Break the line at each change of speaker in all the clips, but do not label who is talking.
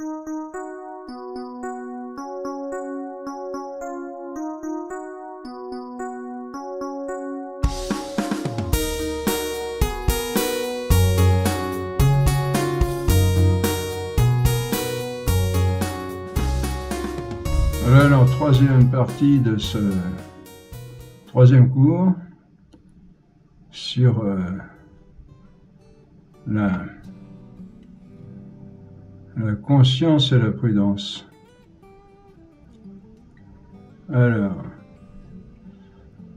Voilà la troisième partie de ce troisième cours sur la conscience et la prudence. Alors,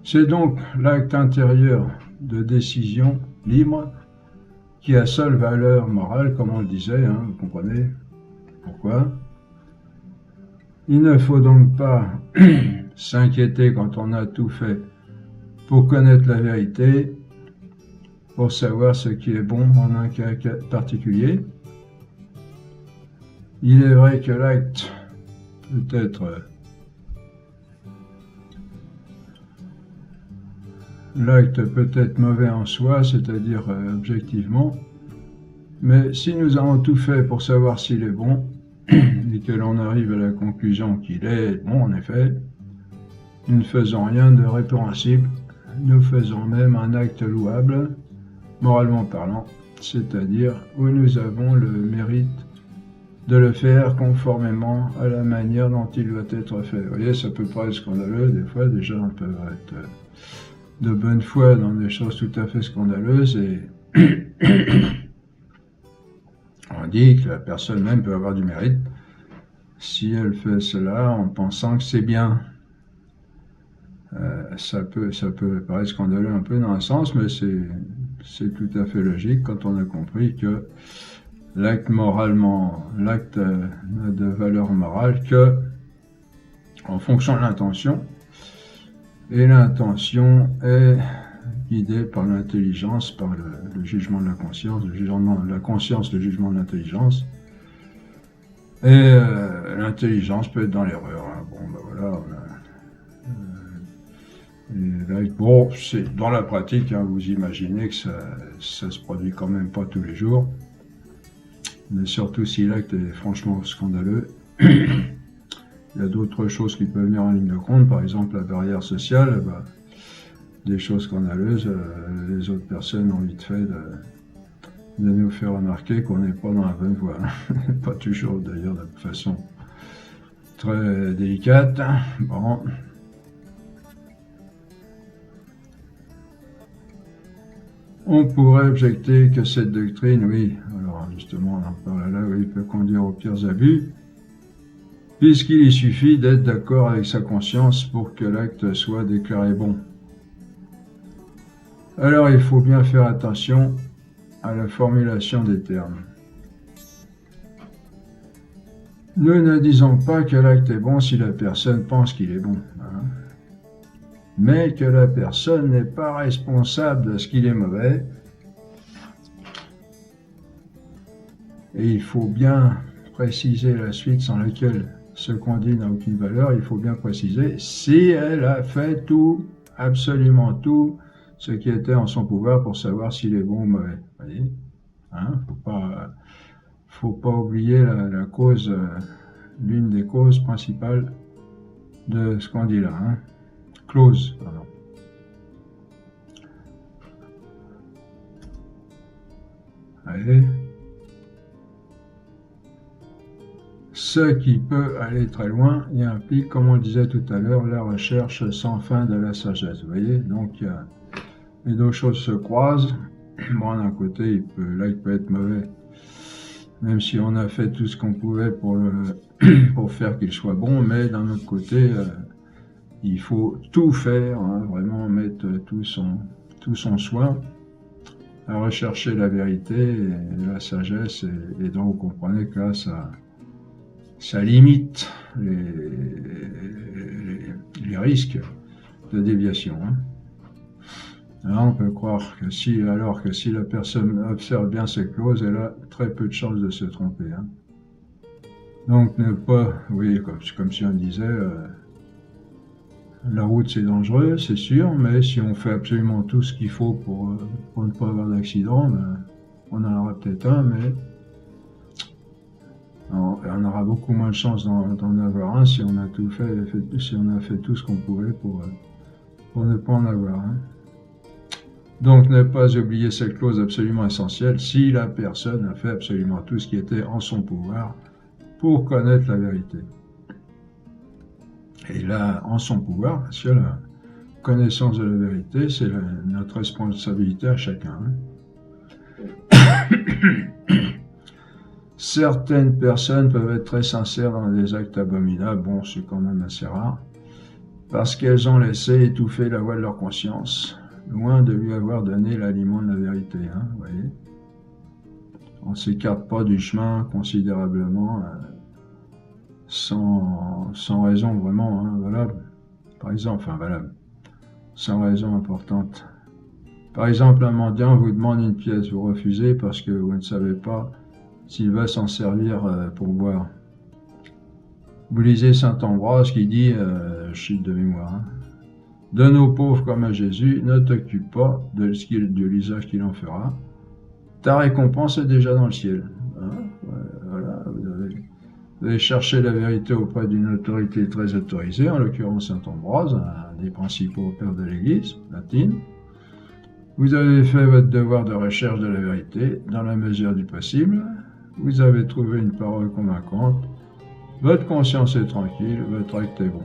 c'est donc l'acte intérieur de décision libre qui a seule valeur morale, comme on le disait, hein, vous comprenez pourquoi. Il ne faut donc pas s'inquiéter quand on a tout fait pour connaître la vérité, pour savoir ce qui est bon en un cas particulier. Il est vrai que l'acte peut être mauvais en soi, c'est-à-dire objectivement, mais si nous avons tout fait pour savoir s'il est bon, et que l'on arrive à la conclusion qu'il est bon en effet, nous ne faisons rien de répréhensible, nous faisons même un acte louable, moralement parlant, c'est-à-dire où nous avons le mérite de le faire conformément à la manière dont il doit être fait. Vous voyez, ça peut paraître scandaleux, des fois, des gens peuvent être de bonne foi dans des choses tout à fait scandaleuses, et on dit que la personne même peut avoir du mérite si elle fait cela en pensant que c'est bien. Ça peut paraître scandaleux un peu dans un sens, mais c'est tout à fait logique quand on a compris que l'acte n'a de valeur morale que en fonction de l'intention, et l'intention est guidée par l'intelligence, par le jugement de la conscience, le jugement de l'intelligence, et l'intelligence peut être dans l'erreur. Hein. Bon, ben voilà. Et là, bon, c'est dans la pratique, hein, vous imaginez que ça se produit quand même pas tous les jours, mais surtout si l'acte est franchement scandaleux. Il y a d'autres choses qui peuvent venir en ligne de compte, par exemple la barrière sociale, bah, des choses scandaleuses, les autres personnes ont vite fait de nous faire remarquer qu'on n'est pas dans la bonne voie. Pas toujours d'ailleurs, de façon très délicate. Bon. On pourrait objecter que cette doctrine, oui, alors justement on en parle là, oui, peut conduire aux pires abus, puisqu'il y suffit d'être d'accord avec sa conscience pour que l'acte soit déclaré bon. Alors il faut bien faire attention à la formulation des termes. Nous ne disons pas que l'acte est bon si la personne pense qu'il est bon, hein, mais que la personne n'est pas responsable de ce qu'il est mauvais, et il faut bien préciser la suite sans laquelle ce qu'on dit n'a aucune valeur. Il faut bien préciser si elle a fait tout, absolument tout, ce qui était en son pouvoir pour savoir s'il est bon ou mauvais. Vous voyez, hein, faut pas oublier la cause, l'une des causes principales de ce qu'on dit là. Hein. Clause, pardon. Allez. Ce qui peut aller très loin et implique, comme on le disait tout à l'heure, la recherche sans fin de la sagesse. Vous voyez, donc les deux choses se croisent. Bon, d'un côté, il peut être mauvais, même si on a fait tout ce qu'on pouvait pour faire qu'il soit bon, mais d'un autre côté, il faut tout faire, hein, vraiment mettre tout son soin à rechercher la vérité et la sagesse, et donc vous comprenez que là, ça limite les risques de déviation. Hein. Alors on peut croire que si la personne observe bien ces clauses, elle a très peu de chances de se tromper. Hein. Donc ne pas, oui, comme si on disait, la route c'est dangereux, c'est sûr, mais si on fait absolument tout ce qu'il faut pour ne pas avoir d'accident, ben, on en aura peut-être un, mais on on aura beaucoup moins de chances d'en avoir un si on a si on a fait tout ce qu'on pouvait pour ne pas en avoir un. Donc, ne pas oublier cette clause absolument essentielle si la personne a fait absolument tout ce qui était en son pouvoir pour connaître la vérité. Et là, en son pouvoir, parce que la connaissance de la vérité, c'est notre responsabilité à chacun. Certaines personnes peuvent être très sincères dans des actes abominables, bon, c'est quand même assez rare, parce qu'elles ont laissé étouffer la voix de leur conscience, loin de lui avoir donné l'aliment de la vérité, vous voyez. On ne s'écarte pas du chemin considérablement, sans raison vraiment valable. Par exemple, valable, sans raison importante. Par exemple, un mendiant vous demande une pièce, vous refusez parce que vous ne savez pas s'il va s'en servir pour boire. Vous lisez saint Ambroise qui dit, je cite de mémoire, donne aux pauvres comme à Jésus, ne t'occupe pas de l'usage qu'il en fera. Ta récompense est déjà dans le ciel. Voilà, vous allez chercher la vérité auprès d'une autorité très autorisée, en l'occurrence saint Ambroise, un des principaux pères de l'Église latine. Vous avez fait votre devoir de recherche de la vérité dans la mesure du possible. Vous avez trouvé une parole convaincante. Votre conscience est tranquille, votre acte est bon.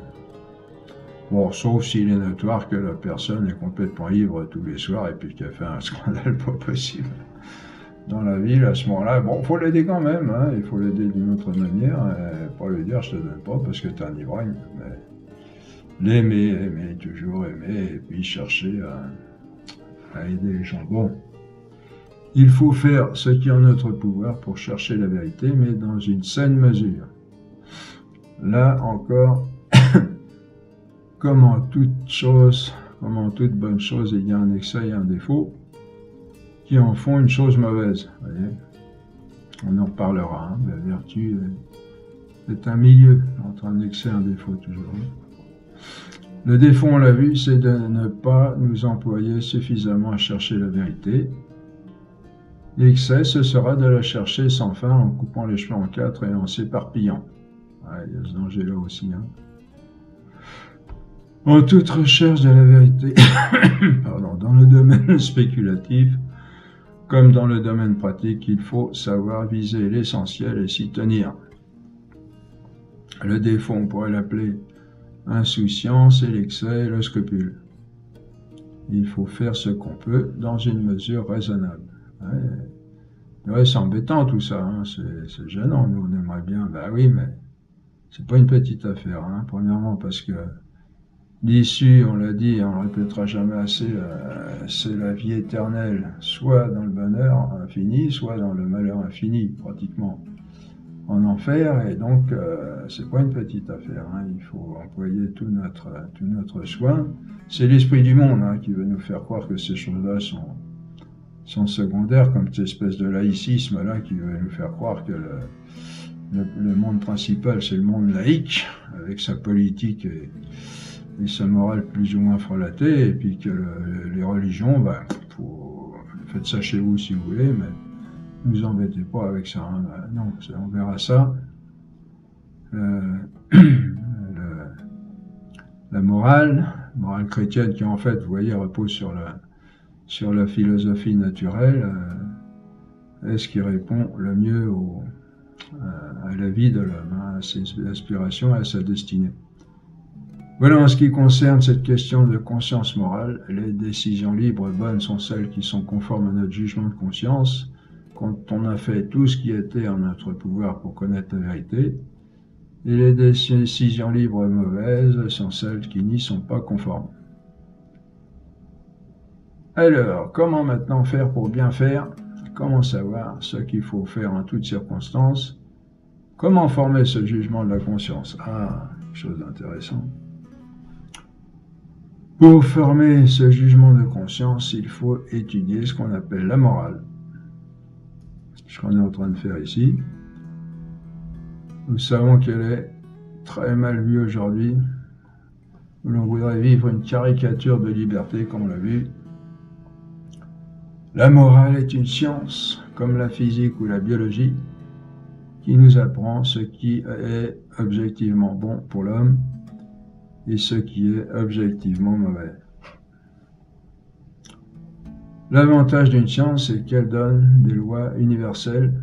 Bon, sauf s'il est notoire que la personne est complètement ivre tous les soirs et puis qu'elle fait un scandale pas possible dans la ville. À ce moment-là, bon, faut l'aider quand même, il faut l'aider d'une autre manière, pas lui dire je te donne pas parce que t'es un ivrogne, mais l'aimer, toujours aimer, et puis chercher à aider les gens. Bon, il faut faire ce qui est en notre pouvoir pour chercher la vérité, mais dans une saine mesure. Là encore, comme en toute bonne chose, il y a un excès et un défaut qui en font une chose mauvaise. Vous voyez, on en reparlera. La vertu est un milieu entre un excès et un défaut toujours. Le défaut, on l'a vu, c'est de ne pas nous employer suffisamment à chercher la vérité. L'excès, ce sera de la chercher sans fin en coupant les cheveux en quatre et en s'éparpillant. Il y a ce danger-là aussi. En toute recherche de la vérité, dans le domaine spéculatif, comme dans le domaine pratique, il faut savoir viser l'essentiel et s'y tenir. Le défaut, on pourrait l'appeler insouciance, et l'excès, le scrupule. Il faut faire ce qu'on peut dans une mesure raisonnable. Ouais, c'est embêtant tout ça, c'est gênant. Nous, on aimerait bien, oui, mais c'est pas une petite affaire. Premièrement, parce que l'issue, on l'a dit, on le répétera jamais assez, c'est la vie éternelle, soit dans le bonheur infini, soit dans le malheur infini, pratiquement, en enfer, et donc c'est pas une petite affaire. Il faut employer tout notre soin. C'est l'esprit du monde qui veut nous faire croire que ces choses-là sont secondaires, comme cette espèce de laïcisme là qui veut nous faire croire que le monde principal c'est le monde laïque, avec sa politique et sa morale plus ou moins frelatée, et puis que les religions, faites ça chez vous si vous voulez, mais ne vous embêtez pas avec ça. Non, on verra ça. La morale chrétienne qui en fait, vous voyez, repose sur la philosophie naturelle, est ce qui répond le mieux à la vie de l'homme, à ses aspirations et à sa destinée. Voilà, en ce qui concerne cette question de conscience morale, les décisions libres et bonnes sont celles qui sont conformes à notre jugement de conscience, quand on a fait tout ce qui était en notre pouvoir pour connaître la vérité, et les décisions libres et mauvaises sont celles qui n'y sont pas conformes. Alors, comment maintenant faire pour bien faire? Comment savoir ce qu'il faut faire en toutes circonstances? Comment former ce jugement de la conscience? Chose intéressante. Pour former ce jugement de conscience, il faut étudier ce qu'on appelle la morale. Ce qu'on est en train de faire ici. Nous savons qu'elle est très mal vue aujourd'hui, où l'on voudrait vivre une caricature de liberté, comme on l'a vu. La morale est une science, comme la physique ou la biologie, qui nous apprend ce qui est objectivement bon pour l'homme et ce qui est objectivement mauvais. L'avantage d'une science, c'est qu'elle donne des lois universelles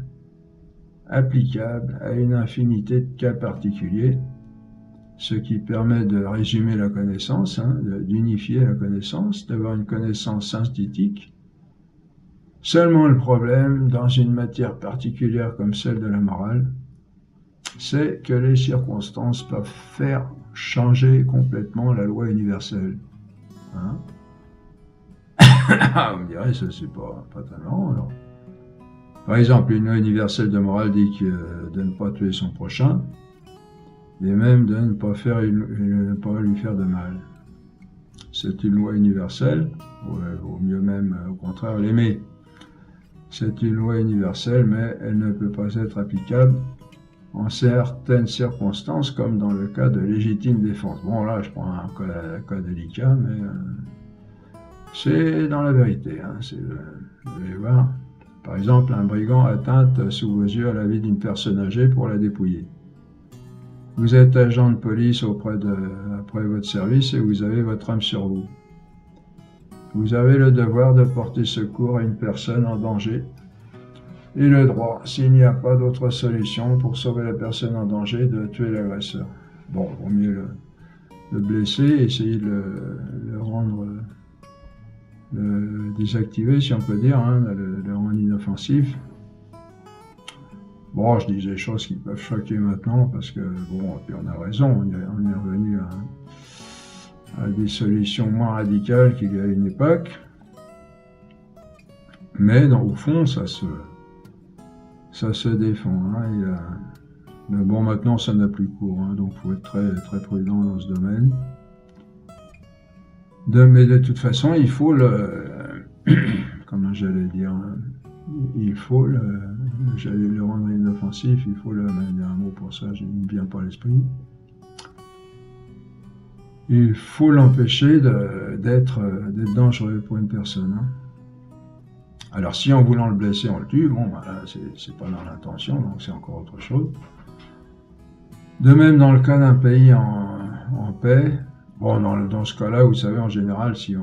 applicables à une infinité de cas particuliers, ce qui permet de résumer la connaissance, d'unifier la connaissance, d'avoir une connaissance synthétique. Seulement le problème, dans une matière particulière comme celle de la morale, c'est que les circonstances peuvent faire changer complètement la loi universelle. Vous me direz, ça c'est pas tellement, alors. Par exemple, une loi universelle de morale dit de ne pas tuer son prochain, et même de ne pas lui faire de mal. C'est une loi universelle, vaut mieux même au contraire l'aimer. C'est une loi universelle, mais elle ne peut pas être applicable en certaines circonstances, comme dans le cas de légitime défense. Bon, là, je prends un cas délicat, mais c'est dans la vérité. Vous allez voir. Par exemple, un brigand atteinte sous vos yeux à la vie d'une personne âgée pour la dépouiller. Vous êtes agent de police après votre service et vous avez votre arme sur vous. Vous avez le devoir de porter secours à une personne en danger et le droit, s'il n'y a pas d'autre solution pour sauver la personne en danger, de tuer l'agresseur. Bon, vaut mieux le blesser, essayer de le rendre, le désactiver, si on peut dire, le rendre inoffensif. Bon, je dis des choses qui peuvent choquer maintenant, parce que, bon, puis on a raison, on est revenu à des solutions moins radicales qu'il y a une époque. Mais, au fond, ça se défend. Mais bon, maintenant, ça n'a plus cours, donc il faut être très, très prudent dans ce domaine. Mais de toute façon, il faut comment j'allais dire, il faut j'allais le rendre inoffensif, il faut il y a un mot pour ça, je ne viens pas à l'esprit. Il faut l'empêcher d'être dangereux pour une personne. Alors si en voulant le blesser, on le tue, bon, voilà, c'est pas dans l'intention, donc c'est encore autre chose. De même, dans le cas d'un pays en paix, bon, dans ce cas-là, vous savez, en général, si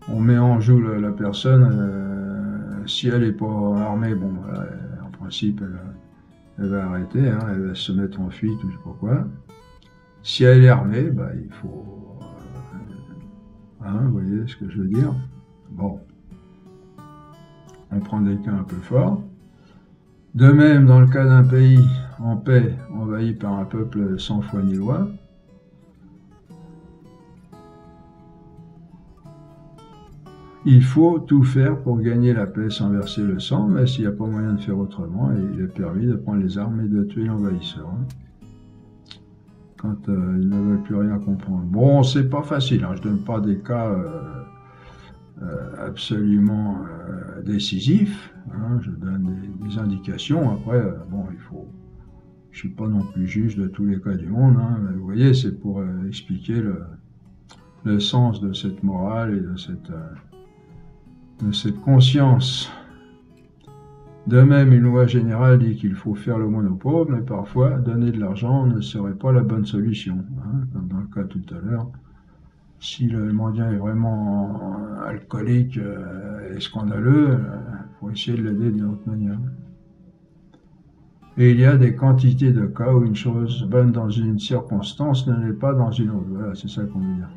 on met en joue la personne, si elle n'est pas armée, bon, voilà, en principe, elle va arrêter, elle va se mettre en fuite ou je sais pas quoi. Si elle est armée, il faut... vous voyez ce que je veux dire? Bon. On prend des cas un peu forts. De même, dans le cas d'un pays en paix, envahi par un peuple sans foi ni loi, il faut tout faire pour gagner la paix sans verser le sang, mais s'il n'y a pas moyen de faire autrement, il est permis de prendre les armes et de tuer l'envahisseur. Quand ils ne veulent plus rien comprendre. Bon, c'est pas facile, je ne donne pas des cas absolument décisifs, je donne des indications. Après, je suis pas non plus juge de tous les cas du monde, mais vous voyez, c'est pour expliquer le sens de cette morale et de cette conscience. De même, une loi générale dit qu'il faut faire l'aumône aux pauvres, mais parfois, donner de l'argent ne serait pas la bonne solution, comme dans le cas tout à l'heure. Si le mendiant est vraiment alcoolique et scandaleux, il faut essayer de l'aider d'une autre manière. Et il y a des quantités de cas où une chose bonne dans une circonstance ne l'est pas dans une autre. Voilà, c'est ça qu'on veut dire.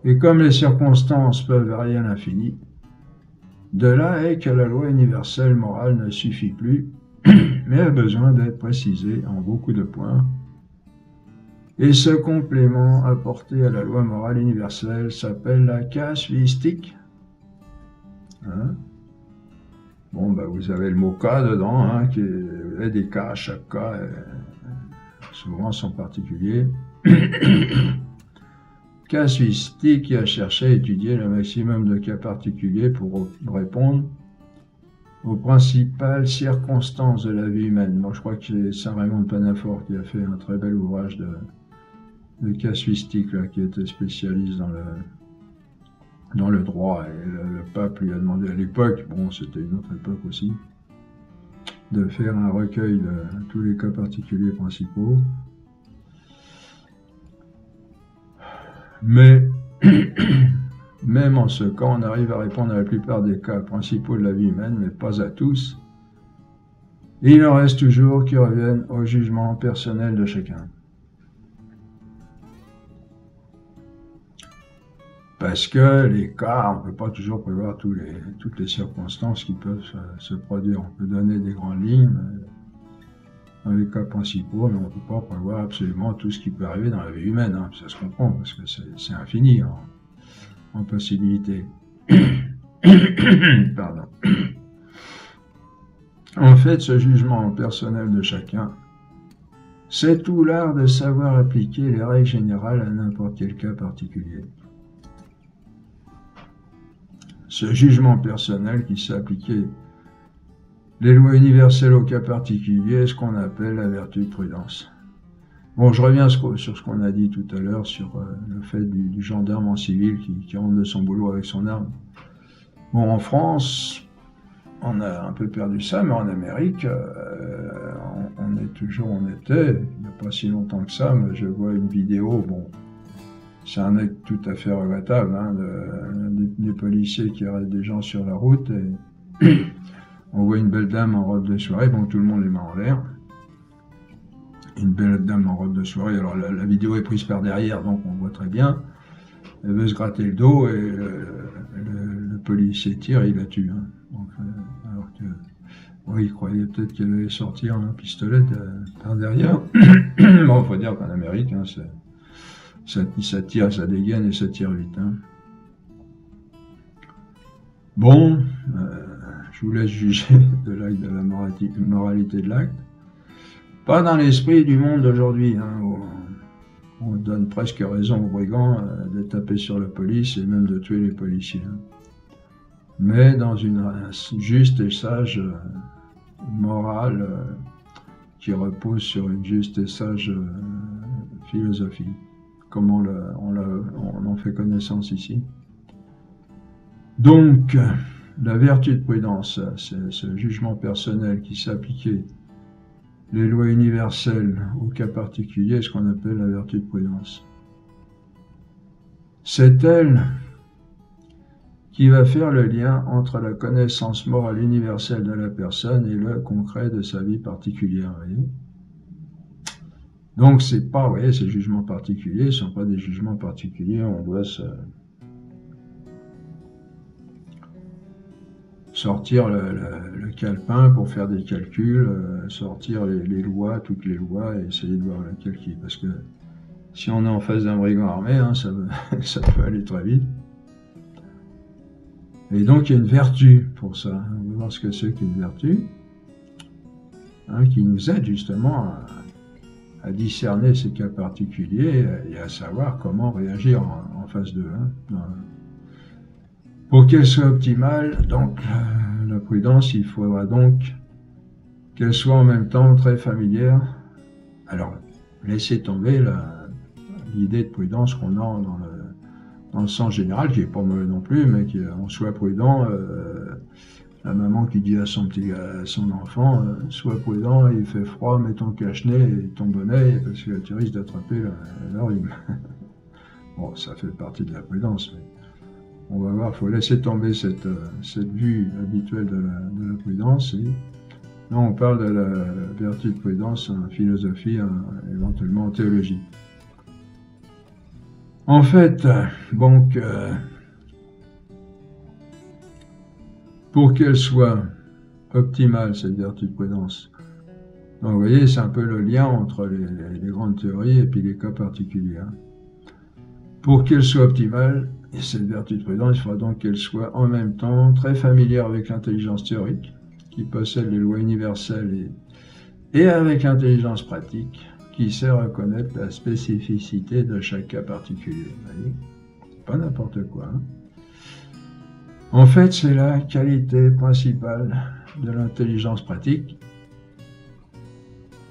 Et comme les circonstances peuvent varier à l'infini, de là est que la loi universelle morale ne suffit plus, mais a besoin d'être précisée en beaucoup de points. Et ce complément apporté à la loi morale universelle s'appelle la casuistique. Bon, vous avez le mot cas dedans, qui est des cas, chaque cas, souvent son particulier. Casuistique qui a cherché à étudier le maximum de cas particuliers pour répondre aux principales circonstances de la vie humaine. Moi, je crois que c'est Saint-Raymond de Panafort qui a fait un très bel ouvrage de casuistique, qui était spécialiste dans le droit. Et le pape lui a demandé à l'époque, bon, c'était une autre époque aussi, de faire un recueil de tous les cas particuliers principaux. Mais même en ce cas, on arrive à répondre à la plupart des cas principaux de la vie humaine, mais pas à tous. Et il en reste toujours qui reviennent au jugement personnel de chacun. Parce que les cas, on ne peut pas toujours prévoir toutes les circonstances qui peuvent se produire. On peut donner des grandes lignes dans les cas principaux, mais on ne peut pas prévoir absolument tout ce qui peut arriver dans la vie humaine. Hein. Ça se comprend, parce que c'est infini en possibilités. Pardon. En fait, ce jugement personnel de chacun, c'est tout l'art de savoir appliquer les règles générales à n'importe quel cas particulier. Ce jugement personnel qui sait appliquer les lois universelles au cas particulier est ce qu'on appelle la vertu de prudence. Bon, je reviens sur ce qu'on a dit tout à l'heure sur le fait du gendarme en civil qui rentre de son boulot avec son arme. Bon, en France, on a un peu perdu ça, mais en Amérique, on est toujours, on était, il n'y a pas si longtemps que ça, mais je vois une vidéo, bon, c'est un acte tout à fait regrettable, hein, des policiers qui arrêtent des gens sur la route, et on voit une belle dame en robe de soirée, bon, tout le monde les met en l'air. Une belle dame en robe de soirée, alors la vidéo est prise par derrière, donc on voit très bien. Elle veut se gratter le dos, et le policier tire et il la tue. Hein. Donc, alors que, ouais, il croyait peut-être qu'elle allait sortir un pistolet par derrière. Bon, il faut dire qu'en Amérique, hein, ça tire, ça dégaine et ça tire vite. Hein. Bon, je vous laisse juger de l'acte, de la moralité de l'acte. Pas dans l'esprit du monde d'aujourd'hui, hein, où on donne presque raison aux brigands de taper sur la police et même de tuer les policiers. Hein. Mais dans une juste et sage morale qui repose sur une juste et sage philosophie, comme on en fait connaissance ici. Donc, la vertu de prudence, c'est ce jugement personnel qui s'appliquait les lois universelles au cas particulier, ce qu'on appelle la vertu de prudence. C'est elle qui va faire le lien entre la connaissance morale universelle de la personne et le concret de sa vie particulière. Voyez. Donc, c'est pas, vous voyez, ces jugements particuliers ne sont pas des jugements particuliers, on doit sortir le calepin pour faire des calculs, sortir les lois, toutes les lois, et essayer de voir laquelle qui est. Parce que si on est en face d'un brigand armé, hein, ça peut aller très vite. Et donc il y a une vertu pour ça. On va voir ce que c'est qu'une vertu, hein, qui nous aide justement à discerner ces cas particuliers et à savoir comment réagir en face d'eux. Hein, pour qu'elle soit optimale, donc la prudence, il faudra donc qu'elle soit en même temps très familière. Alors, laissez tomber l'idée de prudence qu'on a dans le sens général, qui n'est pas mauvais non plus, mais qu'on soit prudent. La maman qui dit à son enfant, sois prudent, il fait froid, mets ton cache-nez et ton bonnet, parce que tu risques d'attraper la rhume. Bon, ça fait partie de la prudence, mais on va voir, il faut laisser tomber cette vue habituelle de la prudence. Et là, on parle de la vertu de prudence en philosophie, éventuellement en théologie. En fait, donc, pour qu'elle soit optimale, cette vertu de prudence, donc vous voyez, c'est un peu le lien entre les grandes théories et puis les cas particuliers. Hein. Pour qu'elle soit optimale, et cette vertu de prudence, il faudra donc qu'elle soit en même temps très familière avec l'intelligence théorique, qui possède les lois universelles, et avec l'intelligence pratique, qui sait reconnaître la spécificité de chaque cas particulier. Vous voyez, pas n'importe quoi. Hein. En fait, c'est la qualité principale de l'intelligence pratique,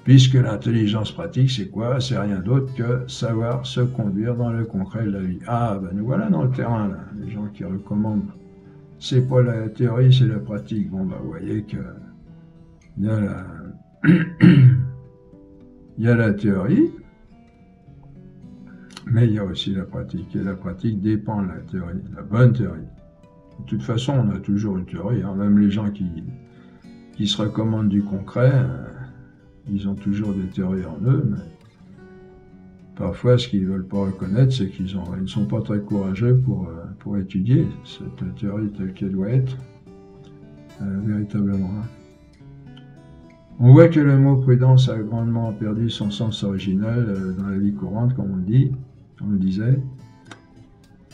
puisque l'intelligence pratique, c'est quoi? C'est rien d'autre que savoir se conduire dans le concret de la vie. Ah, ben nous voilà dans le terrain, là, les gens qui recommandent. C'est pas la théorie, c'est la pratique. Bon, ben vous voyez que Il y a la, il y a la théorie, mais il y a aussi la pratique. Et la pratique dépend de la théorie, la bonne théorie. De toute façon, on a toujours une théorie. Hein. Même les gens qui se recommandent du concret, ils ont toujours des théories en eux. Mais parfois, ce qu'ils ne veulent pas reconnaître, c'est qu'ils ne sont pas très courageux pour étudier cette théorie telle qu'elle doit être, véritablement. Hein. On voit que le mot prudence a grandement perdu son sens original dans la vie courante, comme on le disait,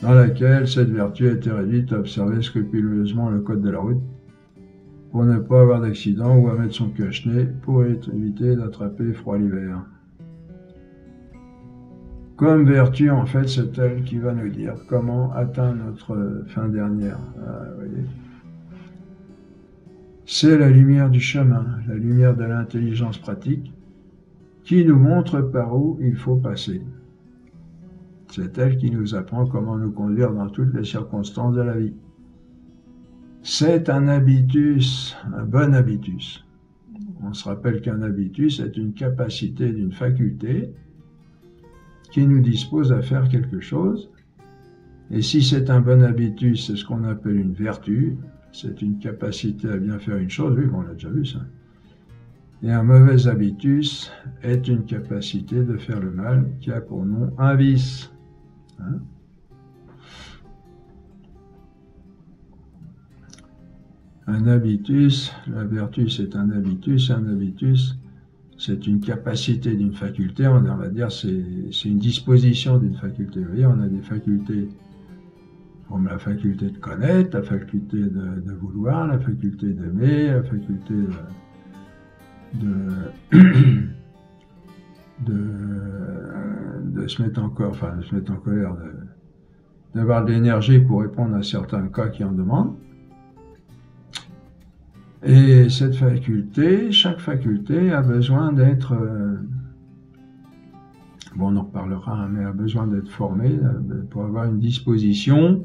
dans laquelle cette vertu était réduite à observer scrupuleusement le code de la route pour ne pas avoir d'accident ou à mettre son cache-nez pour éviter d'attraper froid l'hiver. Comme vertu, en fait, c'est elle qui va nous dire comment atteindre notre fin dernière. Voyez. C'est la lumière du chemin, la lumière de l'intelligence pratique, qui nous montre par où il faut passer. C'est elle qui nous apprend comment nous conduire dans toutes les circonstances de la vie. C'est un habitus, un bon habitus. On se rappelle qu'un habitus est une capacité d'une faculté qui nous dispose à faire quelque chose. Et si c'est un bon habitus, c'est ce qu'on appelle une vertu. C'est une capacité à bien faire une chose, oui, on l'a déjà vu ça. Et un mauvais habitus est une capacité de faire le mal qui a pour nom un vice. Hein? Un habitus, la vertu c'est un habitus c'est une capacité d'une faculté, on va dire c'est une disposition d'une faculté. Vous voyez, on a des facultés comme la faculté de connaître, la faculté de vouloir, la faculté d'aimer, la faculté de se mettre en colère, d'avoir de l'énergie pour répondre à certains cas qui en demandent. Et cette faculté, chaque faculté a besoin d'être, bon on en reparlera, mais a besoin d'être formée pour avoir une disposition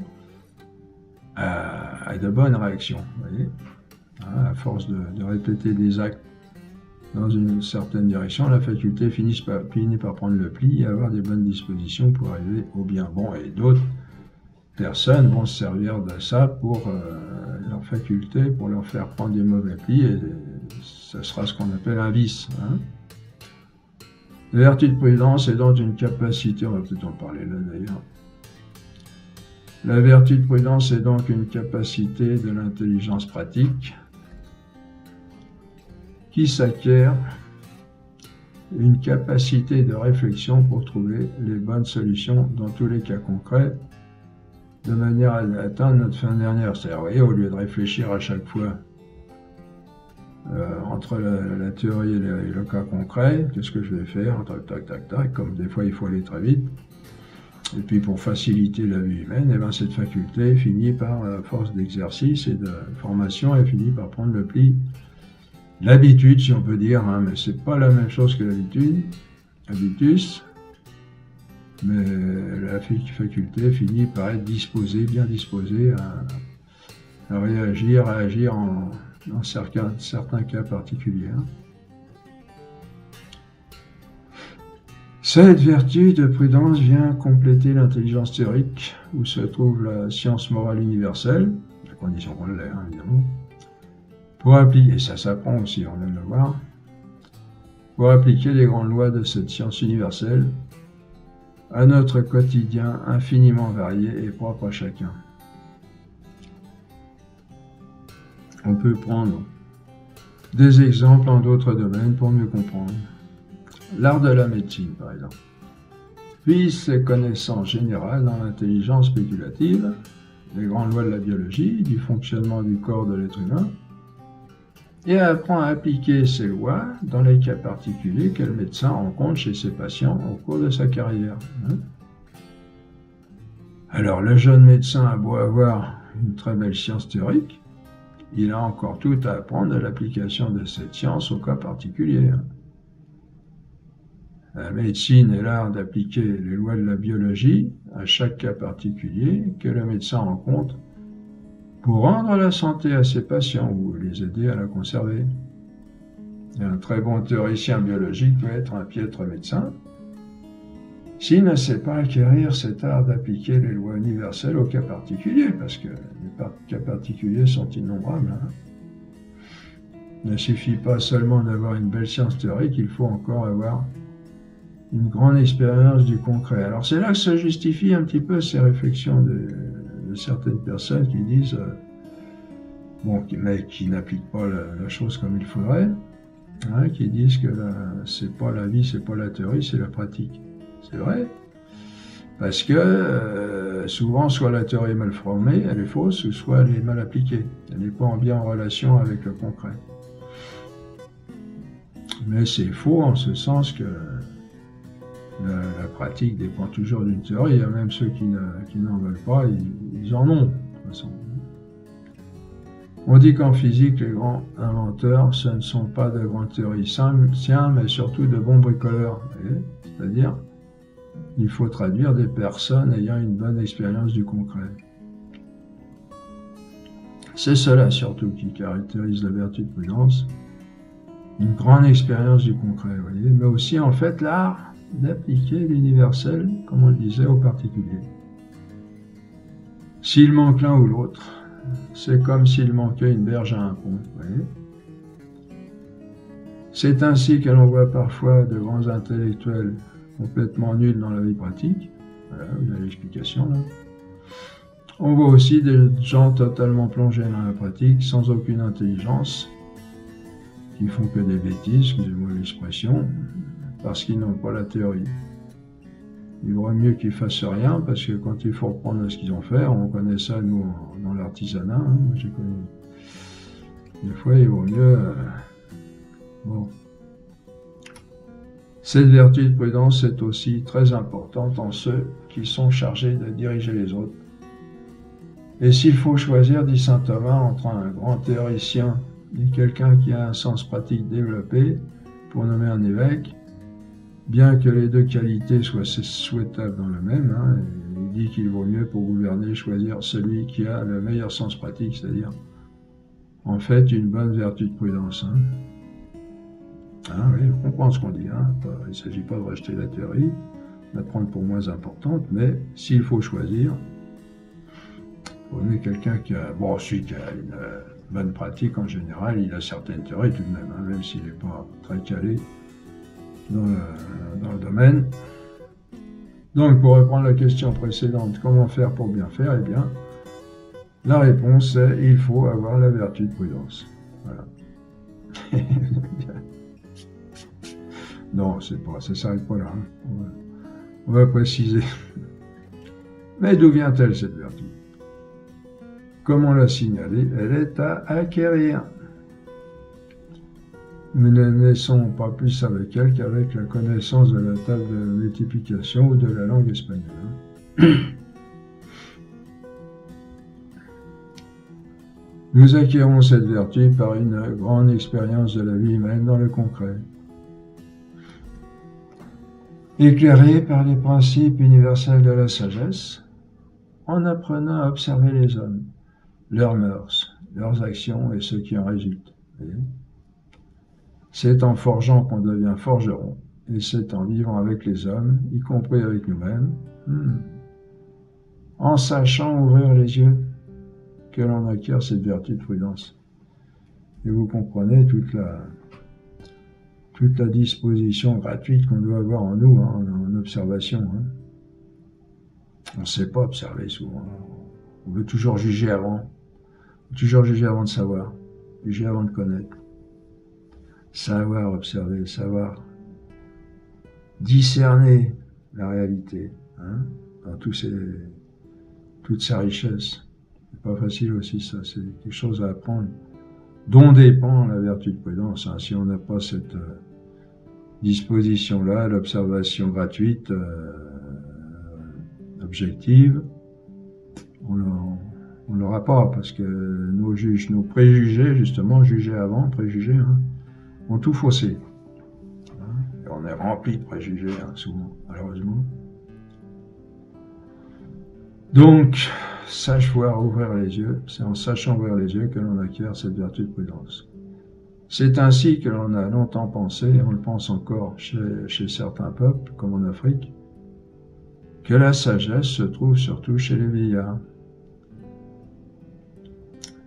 à de bonnes réactions. Vous voyez, à force de répéter des actes dans une certaine direction, la faculté finit par prendre le pli et avoir des bonnes dispositions pour arriver au bien. Bon, et d'autres personnes vont se servir de ça pour leur faculté, pour leur faire prendre des mauvais plis, et ce sera ce qu'on appelle un vice. Hein. La vertu de prudence est donc une capacité, on va peut-être en parler là d'ailleurs. La vertu de prudence est donc une capacité de l'intelligence pratique qui s'acquiert une capacité de réflexion pour trouver les bonnes solutions dans tous les cas concrets, de manière à atteindre notre fin dernière. C'est-à-dire, vous voyez, au lieu de réfléchir à chaque fois entre la théorie et le cas concret, qu'est-ce que je vais faire, tac, comme des fois il faut aller très vite, et puis pour faciliter la vie humaine, et bien cette faculté finit par, à force d'exercice et de formation, elle finit par prendre le pli. L'habitude, si on peut dire, hein, mais c'est pas la même chose que l'habitude, habitus, mais la faculté finit par être disposée, bien disposée à réagir, à agir dans certains cas particuliers. Hein. Cette vertu de prudence vient compléter l'intelligence théorique où se trouve la science morale universelle, à condition qu'on l'ait, hein, évidemment, pour appliquer, et ça s'apprend aussi, on vient de le voir, pour appliquer les grandes lois de cette science universelle à notre quotidien infiniment varié et propre à chacun. On peut prendre des exemples en d'autres domaines pour mieux comprendre. L'art de la médecine, par exemple, puise ses connaissances générales dans l'intelligence spéculative, les grandes lois de la biologie, du fonctionnement du corps de l'être humain, et apprend à appliquer ces lois dans les cas particuliers que le médecin rencontre chez ses patients au cours de sa carrière. Alors, le jeune médecin a beau avoir une très belle science théorique, il a encore tout à apprendre de l'application de cette science au cas particulier. La médecine est l'art d'appliquer les lois de la biologie à chaque cas particulier que le médecin rencontre pour rendre la santé à ses patients ou les aider à la conserver. Et un très bon théoricien biologique peut être un piètre médecin s'il ne sait pas acquérir cet art d'appliquer les lois universelles au cas particulier, parce que les cas particuliers sont innombrables. Il ne suffit pas seulement d'avoir une belle science théorique, il faut encore avoir une grande expérience du concret. Alors c'est là que se justifient un petit peu ces réflexions de certaines personnes qui disent, mais qui n'appliquent pas la chose comme il faudrait, qui disent que c'est pas la vie, c'est pas la théorie, c'est la pratique. C'est vrai, parce que souvent, soit la théorie est mal formée, elle est fausse, ou soit elle est mal appliquée. Elle n'est pas bien en relation avec le concret. Mais c'est faux en ce sens que la pratique dépend toujours d'une théorie. Il y a même ceux qui n'en veulent pas, ils en ont, de toute façon. On dit qu'en physique, les grands inventeurs, ce ne sont pas de grands théoriciens, mais surtout de bons bricoleurs. C'est-à-dire, il faut traduire des personnes ayant une bonne expérience du concret. C'est cela surtout qui caractérise la vertu de prudence, une grande expérience du concret, vous voyez, mais aussi en fait l'art d'appliquer l'universel, comme on le disait, au particulier. S'il manque l'un ou l'autre, c'est comme s'il manquait une berge à un pont, vous voyez. C'est ainsi que l'on voit parfois de grands intellectuels complètement nuls dans la vie pratique. Voilà, vous avez l'explication là. On voit aussi des gens totalement plongés dans la pratique, sans aucune intelligence, qui font que des bêtises, excusez-moi l'expression, parce qu'ils n'ont pas la théorie. Il vaut mieux qu'ils fassent rien, parce que quand il faut reprendre ce qu'ils ont fait, on connaît ça nous dans l'artisanat, j'ai connu. Des fois il vaut mieux... bon. Cette vertu de prudence est aussi très importante en ceux qui sont chargés de diriger les autres. Et s'il faut choisir, dit saint Thomas, entre un grand théoricien et quelqu'un qui a un sens pratique développé pour nommer un évêque, bien que les deux qualités soient souhaitables dans le même, il dit qu'il vaut mieux pour gouverner choisir celui qui a le meilleur sens pratique, c'est-à-dire en fait une bonne vertu de prudence. Oui, on comprend ce qu'on dit. Il ne s'agit pas de rejeter la théorie, de la prendre pour moins importante, mais s'il faut choisir, il vaut mieux quelqu'un qui a, celui qui a une bonne pratique en général, il a certaines théories tout de même, même s'il n'est pas très calé dans le domaine. Donc, pour reprendre la question précédente, comment faire pour bien faire? Eh bien, la réponse est il faut avoir la vertu de prudence. Voilà. Non, ça ne s'arrête pas là. On va préciser. Mais d'où vient-elle cette vertu? Comme on l'a signalé, elle est à acquérir. Nous ne naissons pas plus avec elle qu'avec la connaissance de la table de multiplication ou de la langue espagnole. Nous acquérons cette vertu par une grande expérience de la vie humaine dans le concret. Éclairée par les principes universels de la sagesse, en apprenant à observer les hommes, leurs mœurs, leurs actions et ce qui en résulte. C'est en forgeant qu'on devient forgeron, et c'est en vivant avec les hommes, y compris avec nous-mêmes, en sachant ouvrir les yeux, que l'on acquiert cette vertu de prudence. Et vous comprenez toute la disposition gratuite qu'on doit avoir en nous, en observation. On ne sait pas observer souvent. On veut toujours juger avant. Toujours juger avant de savoir. Juger avant de connaître. Savoir observer, savoir discerner la réalité, dans toute sa richesse. C'est pas facile aussi ça, c'est quelque chose à apprendre. Dont dépend la vertu de prudence. Si on n'a pas cette disposition-là, l'observation gratuite, objective, on l'aura pas, parce que nos préjugés, justement, jugés avant, préjugés, ont tout faussé. Et on est rempli de préjugés, souvent, malheureusement. Donc, savoir ouvrir les yeux, c'est en sachant ouvrir les yeux que l'on acquiert cette vertu de prudence. C'est ainsi que l'on a longtemps pensé, et on le pense encore chez certains peuples, comme en Afrique, que la sagesse se trouve surtout chez les vieillards.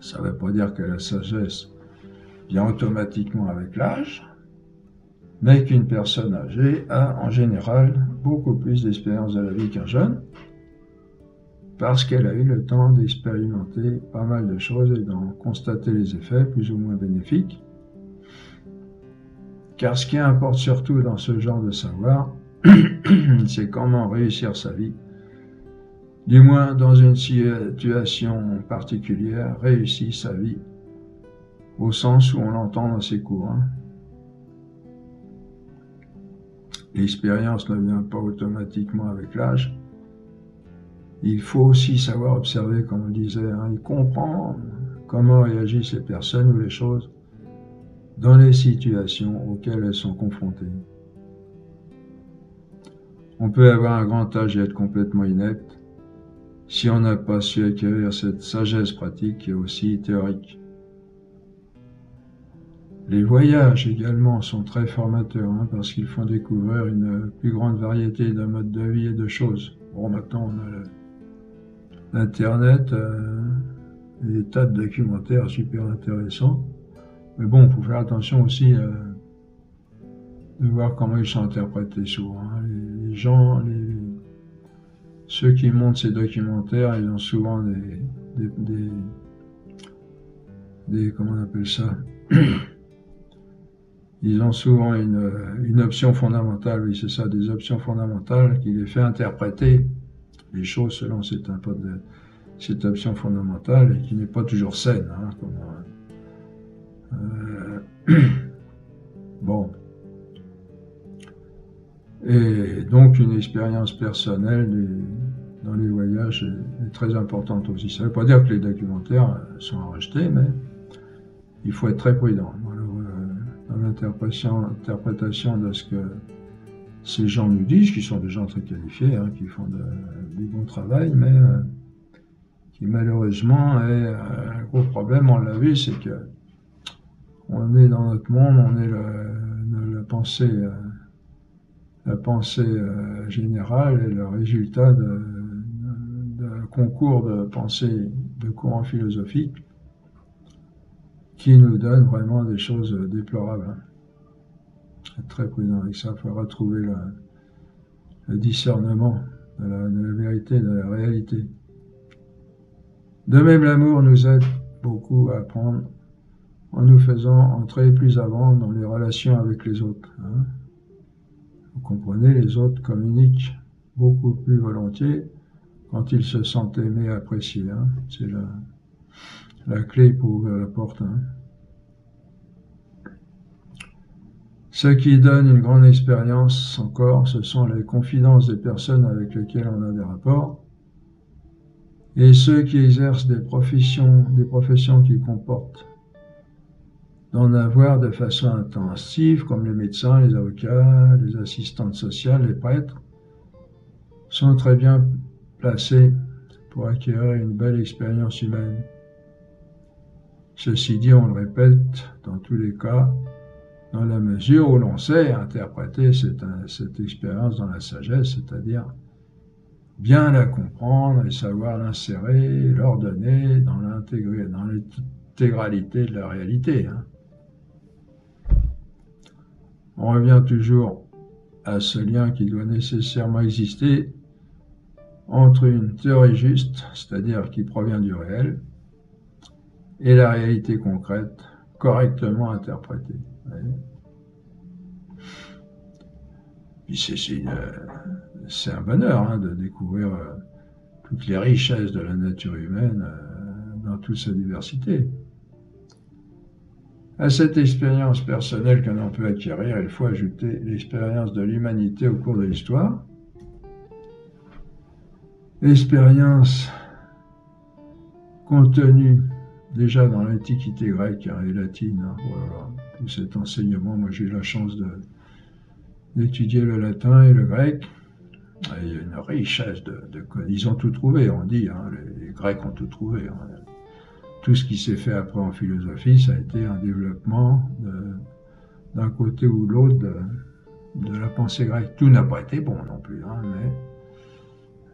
Ça ne veut pas dire que la sagesse vient automatiquement avec l'âge, mais qu'une personne âgée a en général beaucoup plus d'expérience de la vie qu'un jeune, parce qu'elle a eu le temps d'expérimenter pas mal de choses et d'en constater les effets plus ou moins bénéfiques. Car ce qui importe surtout dans ce genre de savoir, c'est comment réussir sa vie. Du moins, dans une situation particulière, réussir sa vie, au sens où on l'entend dans ses cours. L'expérience ne vient pas automatiquement avec l'âge. Il faut aussi savoir observer, comme on disait, et comprendre comment réagissent les personnes ou les choses dans les situations auxquelles elles sont confrontées. On peut avoir un grand âge et être complètement inepte si on n'a pas su acquérir cette sagesse pratique et aussi théorique. Les voyages également sont très formateurs parce qu'ils font découvrir une plus grande variété de modes de vie et de choses. Bon, maintenant on a l'Internet, des tas de documentaires super intéressants. Mais bon, il faut faire attention aussi de voir comment ils sont interprétés souvent. Les gens, ceux qui montent ces documentaires, ils ont souvent des comment on appelle ça ils ont souvent une option fondamentale, oui c'est ça, des options fondamentales qui les fait interpréter les choses selon cette option fondamentale et qui n'est pas toujours saine. Bon. Et donc une expérience personnelle dans les voyages est très importante aussi. Ça ne veut pas dire que les documentaires sont à rejeter, mais il faut être très prudent dans l'interprétation de ce que ces gens nous disent, qui sont des gens très qualifiés, qui font du bon travail, mais qui malheureusement est un gros problème. On l'a vu, c'est que on est dans notre monde, on est la pensée générale et le résultat d'un concours de pensée de courant philosophique qui nous donne vraiment des choses déplorables. Être très prudent avec ça, il faut retrouver le discernement de la vérité, de la réalité. De même, l'amour nous aide beaucoup à apprendre en nous faisant entrer plus avant dans les relations avec les autres. Vous comprenez, les autres communiquent beaucoup plus volontiers quand ils se sentent aimés et appréciés. C'est la clé pour ouvrir la porte. Ce qui donne une grande expérience encore, ce sont les confidences des personnes avec lesquelles on a des rapports, et ceux qui exercent des professions qui comportent d'en avoir de façon intensive, comme les médecins, les avocats, les assistantes sociales, les prêtres, sont très bien placés pour acquérir une belle expérience humaine. Ceci dit, on le répète, dans tous les cas, dans la mesure où l'on sait interpréter cette expérience dans la sagesse, c'est-à-dire bien la comprendre et savoir l'insérer, l'ordonner dans l'intégralité de la réalité. On revient toujours à ce lien qui doit nécessairement exister entre une théorie juste, c'est-à-dire qui provient du réel, et la réalité concrète, correctement interprétée. Puis c'est un bonheur de découvrir toutes les richesses de la nature humaine dans toute sa diversité. À cette expérience personnelle que l'on peut acquérir, il faut ajouter l'expérience de l'humanité au cours de l'histoire. L'expérience contenue déjà dans l'Antiquité grecque et latine. Voilà, tout cet enseignement, moi j'ai eu la chance d'étudier le latin et le grec. Et il y a une richesse de codes. Ils ont tout trouvé, on dit, les Grecs ont tout trouvé. tout ce qui s'est fait après en philosophie, ça a été un développement d'un côté ou de l'autre de la pensée grecque. Tout n'a pas été bon non plus, hein, mais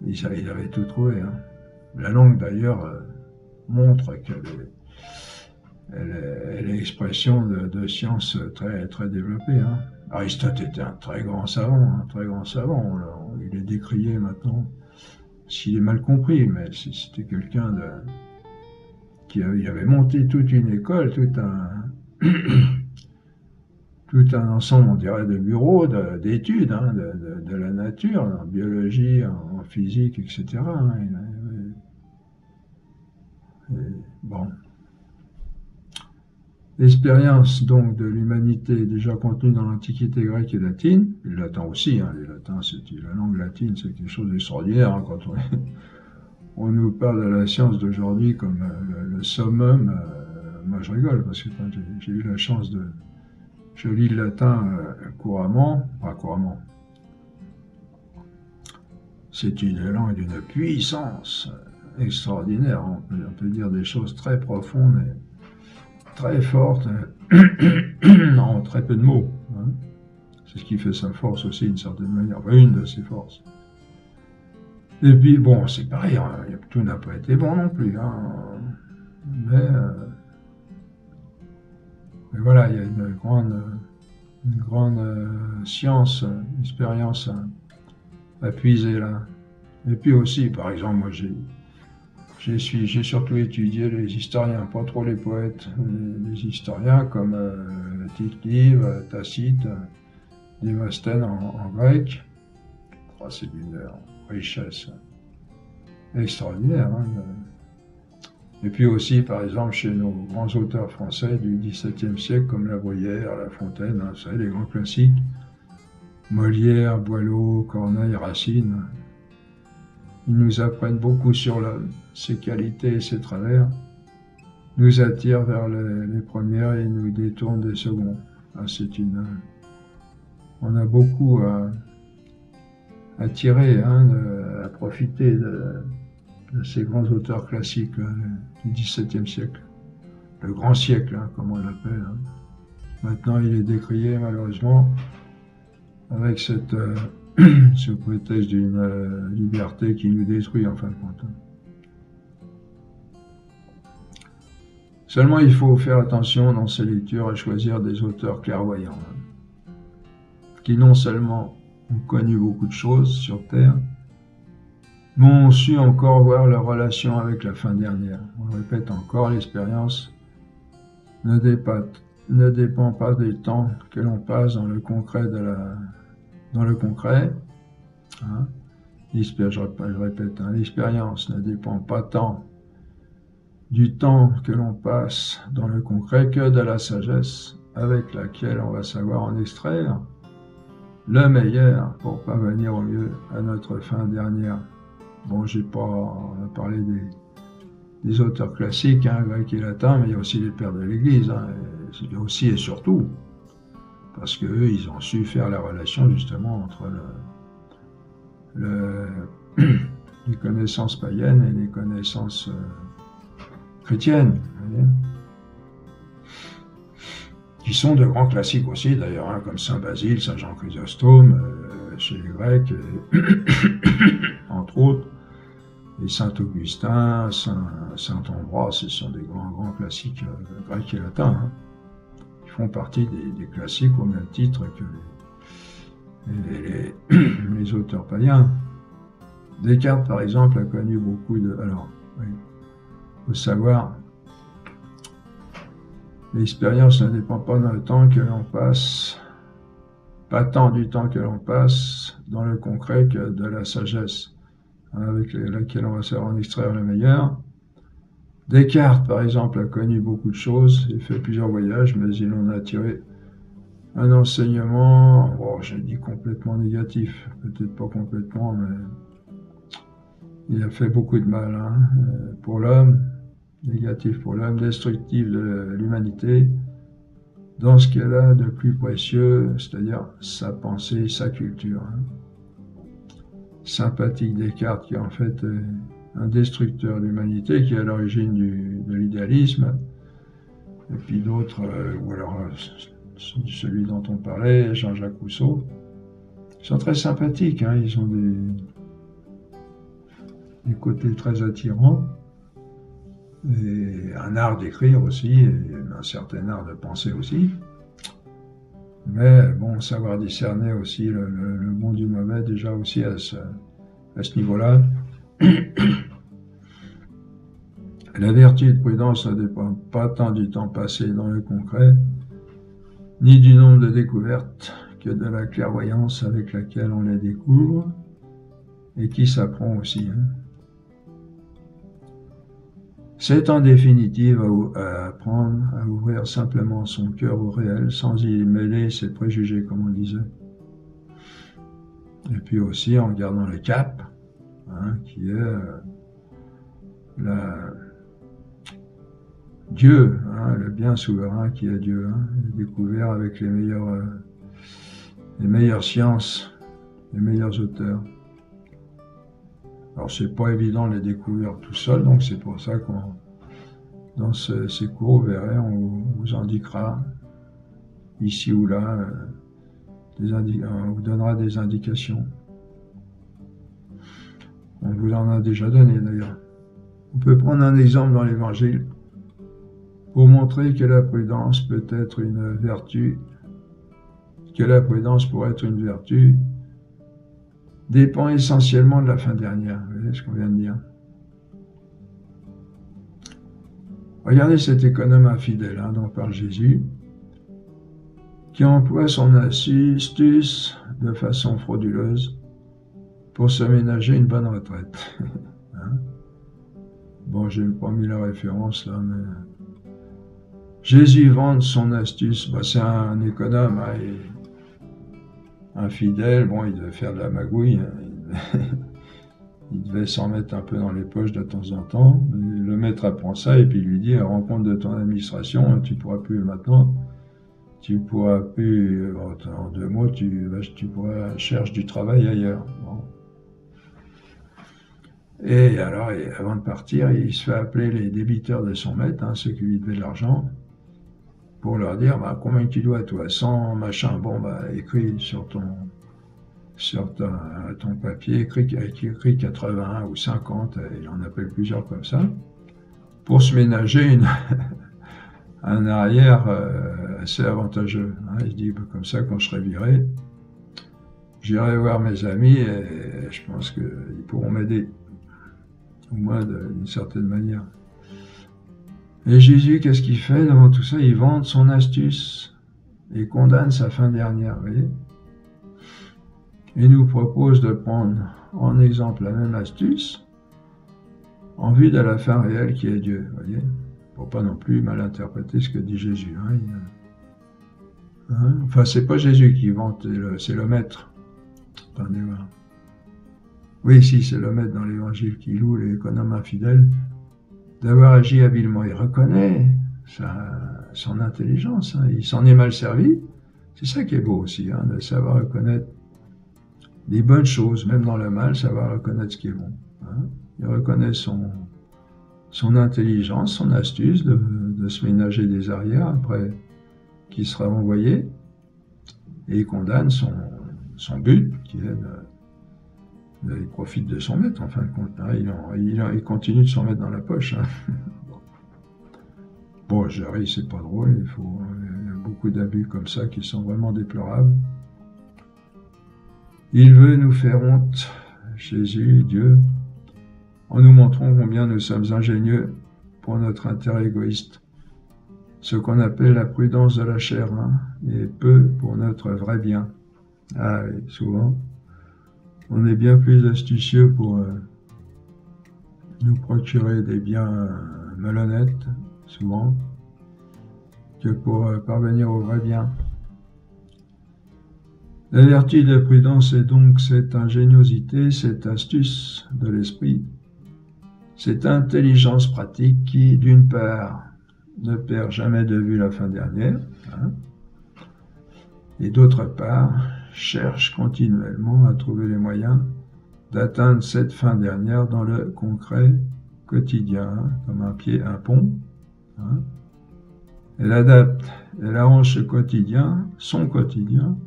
ils avaient tout trouvé. Hein. La langue, d'ailleurs, montre qu'elle est l'expression de sciences très, très développées. Hein. Aristote était un très grand savant, un très grand savant. Alors, il est décrié maintenant, s'il est mal compris, mais c'était quelqu'un qui avait monté toute une école, tout un ensemble, on dirait, de bureaux, d'études, hein, de la nature, en biologie, en physique, etc. Hein. Bon. L'expérience donc de l'humanité déjà contenue dans l'Antiquité grecque et latine, et le latin aussi, hein, les latins, la langue latine, c'est quelque chose d'extraordinaire. Hein, quand on nous parle de la science d'aujourd'hui comme le summum, moi je rigole, parce que quand j'ai eu la chance je lis le latin couramment, pas couramment. C'est une langue d'une puissance extraordinaire. On peut dire des choses très profondes et très fortes en très peu de mots. Hein. C'est ce qui fait sa force aussi, d'une certaine manière. Enfin, une de ses forces. Et puis, bon, c'est pareil, hein, tout n'a pas été bon non plus. Hein. Mais voilà, il y a une grande science, expérience à puiser là. Et puis aussi, par exemple, moi j'ai surtout étudié les historiens, pas trop les poètes, les historiens comme Tite-Live, Tacite, Démosthène en grec. Oh, c'est d'une richesse extraordinaire. Hein. Et puis aussi, par exemple, chez nos grands auteurs français du XVIIe siècle, comme La Bruyère, La Fontaine, hein, vous savez, les grands classiques, Molière, Boileau, Corneille, Racine, ils nous apprennent beaucoup sur l'homme, ses qualités et ses travers, nous attirent vers les premières et nous détournent des seconds. Ah, on a beaucoup à tirer, hein, à profiter de ces grands auteurs classiques là, du XVIIe siècle. Le grand siècle, hein, comme on l'appelle. Hein. Maintenant, il est décrié, malheureusement, avec cette prétexte d'une liberté qui nous détruit, en fin de compte. Seulement, il faut faire attention dans ces lectures à choisir des auteurs clairvoyants, hein, qui non seulement ont connu beaucoup de choses sur Terre, mais ont su encore voir leur relation avec la fin dernière. On le répète encore, l'expérience ne dépend pas des temps que l'on passe dans le concret Hein. Je répète, hein, l'expérience ne dépend pas tant du temps que l'on passe dans le concret que de la sagesse avec laquelle on va savoir en extraire le meilleur pour parvenir au mieux à notre fin dernière. Bon, on a parlé des auteurs classiques, hein, grecs et latins, mais il y a aussi les pères de l'Église, hein, et aussi et surtout, parce qu'eux, ils ont su faire la relation justement entre les connaissances païennes et les connaissances chrétiennes, vous voyez, qui sont de grands classiques aussi d'ailleurs, hein, comme Saint Basile, Saint Jean Chrysostome, chez les Grecs, entre autres, et Saint Augustin, Saint Ambroise, ce sont des grands classiques grecs et latins, hein, qui font partie des classiques au même titre que les auteurs païens. Descartes, par exemple, a connu beaucoup de... Alors, oui, faut savoir, l'expérience ne dépend pas dans le temps que l'on passe, pas tant du temps que l'on passe dans le concret que de la sagesse, hein, avec laquelle on va savoir en extraire le meilleur. Descartes, par exemple, a connu beaucoup de choses, il fait plusieurs voyages, mais il en a tiré un enseignement, bon, je dis complètement négatif, peut-être pas complètement, mais il a fait beaucoup de mal, hein, pour l'homme, négatif pour l'homme, destructif de l'humanité, dans ce qu'elle a de plus précieux, c'est-à-dire sa pensée, sa culture. Hein. Sympathique Descartes, qui en fait un destructeur de l'humanité qui est à l'origine de l'idéalisme, et puis d'autres, ou alors celui dont on parlait, Jean-Jacques Rousseau. Ils sont très sympathiques, hein, ils ont des côtés très attirants, et un art d'écrire aussi, et un certain art de penser aussi. Mais bon, savoir discerner aussi le bon du mauvais, déjà aussi à ce niveau-là. La vertu de prudence ne dépend pas tant du temps passé dans le concret, ni du nombre de découvertes, que de la clairvoyance avec laquelle on les découvre, et qui s'apprend aussi. Hein. C'est en définitive à apprendre à ouvrir simplement son cœur au réel, sans y mêler ses préjugés, comme on le disait. Et puis aussi en gardant le cap, hein, qui est Dieu, hein, le bien souverain qui est Dieu, hein, découvert avec les meilleures sciences, les meilleurs auteurs. Alors c'est pas évident de les découvrir tout seul, donc c'est pour ça qu'on, dans ces cours, vous verrez, on vous indiquera ici ou là, on vous donnera des indications. On vous en a déjà donné d'ailleurs. On peut prendre un exemple dans l'Évangile pour montrer que la prudence peut être une vertu, que la prudence, pour être une vertu, dépend essentiellement de la fin dernière. Vous voyez ce qu'on vient de dire. Regardez cet économe infidèle, hein, dont parle Jésus, qui emploie son astuce de façon frauduleuse pour se ménager une bonne retraite. Hein? Bon, j'ai pas mis la référence là, mais Jésus vante son astuce. Bah, c'est un économe, hein, infidèle. Bon, il devait faire de la magouille. Hein, il devait s'en mettre un peu dans les poches de temps en temps. Le maître apprend ça et puis il lui dit, à rencontre de ton administration, tu pourras plus maintenant. Tu pourras plus, en 2 mots, tu pourras chercher du travail ailleurs. Bon. Et alors, avant de partir, il se fait appeler les débiteurs de son maître, hein, ceux qui lui devaient de l'argent, pour leur dire, bah, combien tu dois, toi, 100 machin, bon, bah, écris sur ton papier, écrit 80 ou 50, il en appelle plusieurs comme ça, pour se ménager un arrière assez avantageux. Hein. Il se dit, bah, comme ça, quand je serai viré, j'irai voir mes amis et je pense qu'ils pourront m'aider, au moins d'une certaine manière. Et Jésus, qu'est-ce qu'il fait devant tout ça? Il vante son astuce et condamne sa fin dernière, vous voyez. Il nous propose de prendre en exemple la même astuce en vue de la fin réelle qui est Dieu, vous voyez. Pour pas non plus mal interpréter ce que dit Jésus. Hein. Enfin, c'est pas Jésus qui vante, c'est le maître. Attendez voir. Oui, si, c'est le maître dans l'Évangile qui loue l'économe infidèle d'avoir agi habilement. Il reconnaît son intelligence, hein. Il s'en est mal servi. C'est ça qui est beau aussi, hein, de savoir reconnaître les bonnes choses, même dans le mal, savoir reconnaître ce qui est bon. Hein. Il reconnaît son intelligence, son astuce de se ménager des arrières après qu'il sera envoyé, et il condamne son but, qui est il profite de son maître, en fin de compte. Hein. Il continue de s'en mettre dans la poche. Hein. Bon, Jarry, c'est pas drôle, il y a beaucoup d'abus comme ça qui sont vraiment déplorables. Il veut nous faire honte, Jésus, Dieu, en nous montrant combien nous sommes ingénieux pour notre intérêt égoïste, ce qu'on appelle la prudence de la chair, hein, et peu pour notre vrai bien. Ah oui, souvent, on est bien plus astucieux pour nous procurer des biens malhonnêtes, souvent, que pour parvenir au vrai bien. La vertu de la prudence est donc cette ingéniosité, cette astuce de l'esprit, cette intelligence pratique qui, d'une part, ne perd jamais de vue la fin dernière, hein, et d'autre part, cherche continuellement à trouver les moyens d'atteindre cette fin dernière dans le concret quotidien, hein, comme un pied, un pont. Hein. Elle adapte, elle arrange ce quotidien, son quotidien,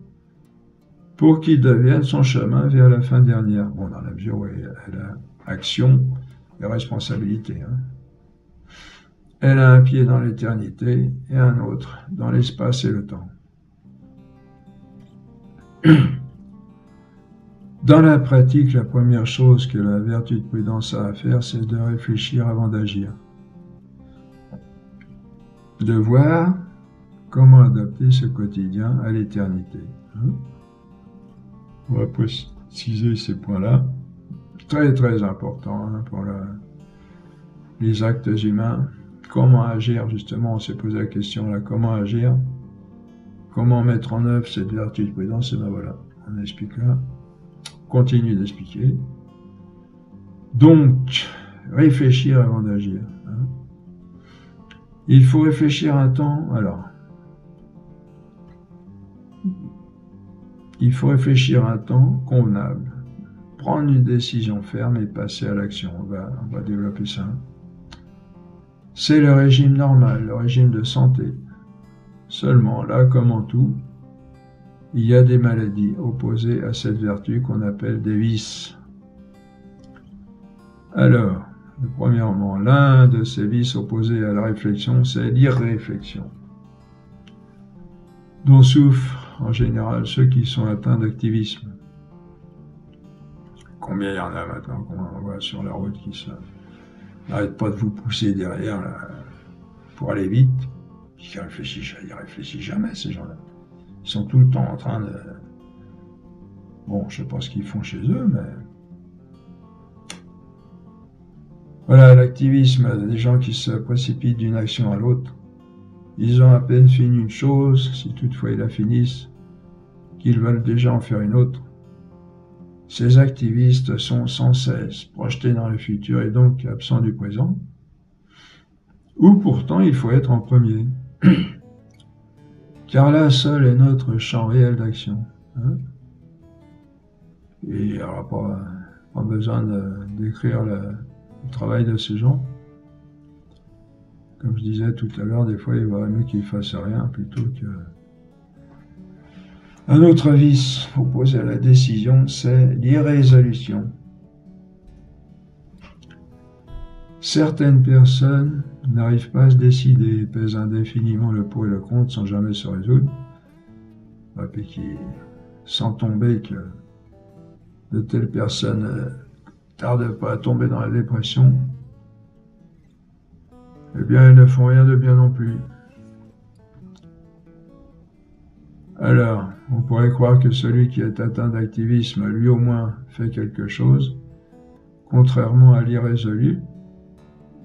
pour qu'il devienne son chemin vers la fin dernière. Bon, dans la mesure où elle a action et responsabilité. Hein. Elle a un pied dans l'éternité et un autre dans l'espace et le temps. Dans la pratique, la première chose que la vertu de prudence a à faire, c'est de réfléchir avant d'agir. De voir comment adapter ce quotidien à l'éternité. On va préciser ces points-là. Très très important pour les actes humains. Comment agir, justement, on s'est posé la question là, comment agir, comment mettre en œuvre cette vertu de prudence, et ben voilà, on explique là, on continue d'expliquer. Donc, réfléchir avant d'agir. Hein. Il faut réfléchir un temps, alors, il faut réfléchir un temps convenable, prendre une décision ferme et passer à l'action, on va développer ça. C'est le régime normal, le régime de santé. Seulement, là, comme en tout, il y a des maladies opposées à cette vertu qu'on appelle des vices. Alors, premièrement, l'un de ces vices opposés à la réflexion, c'est l'irréflexion, dont souffrent en général ceux qui sont atteints d'activisme. Combien il y en a maintenant qu'on voit sur la route qui n'arrête pas de vous pousser derrière là, pour aller vite. Ils réfléchissent jamais, ces gens-là. Ils sont tout le temps en train de... Bon, je sais pas ce qu'ils font chez eux, mais... Voilà, l'activisme, des gens qui se précipitent d'une action à l'autre. Ils ont à peine fini une chose, si toutefois ils la finissent, qu'ils veulent déjà en faire une autre. Ces activistes sont sans cesse projetés dans le futur et donc absents du présent, où pourtant il faut être en premier. Car là seul est notre champ réel d'action. Hein. Et il n'y aura pas besoin d'écrire le travail de ces gens. Comme je disais tout à l'heure, des fois il vaudrait mieux qu'ils ne fassent rien plutôt que... Un autre vice opposé à la décision, c'est l'irrésolution. Certaines personnes n'arrivent pas à se décider, pèsent indéfiniment le pour et le contre sans jamais se résoudre, et puis qui sent tomber que de telles personnes ne tardent pas à tomber dans la dépression, eh bien elles ne font rien de bien non plus. Alors, on pourrait croire que celui qui est atteint d'activisme, lui au moins, fait quelque chose, contrairement à l'irrésolu,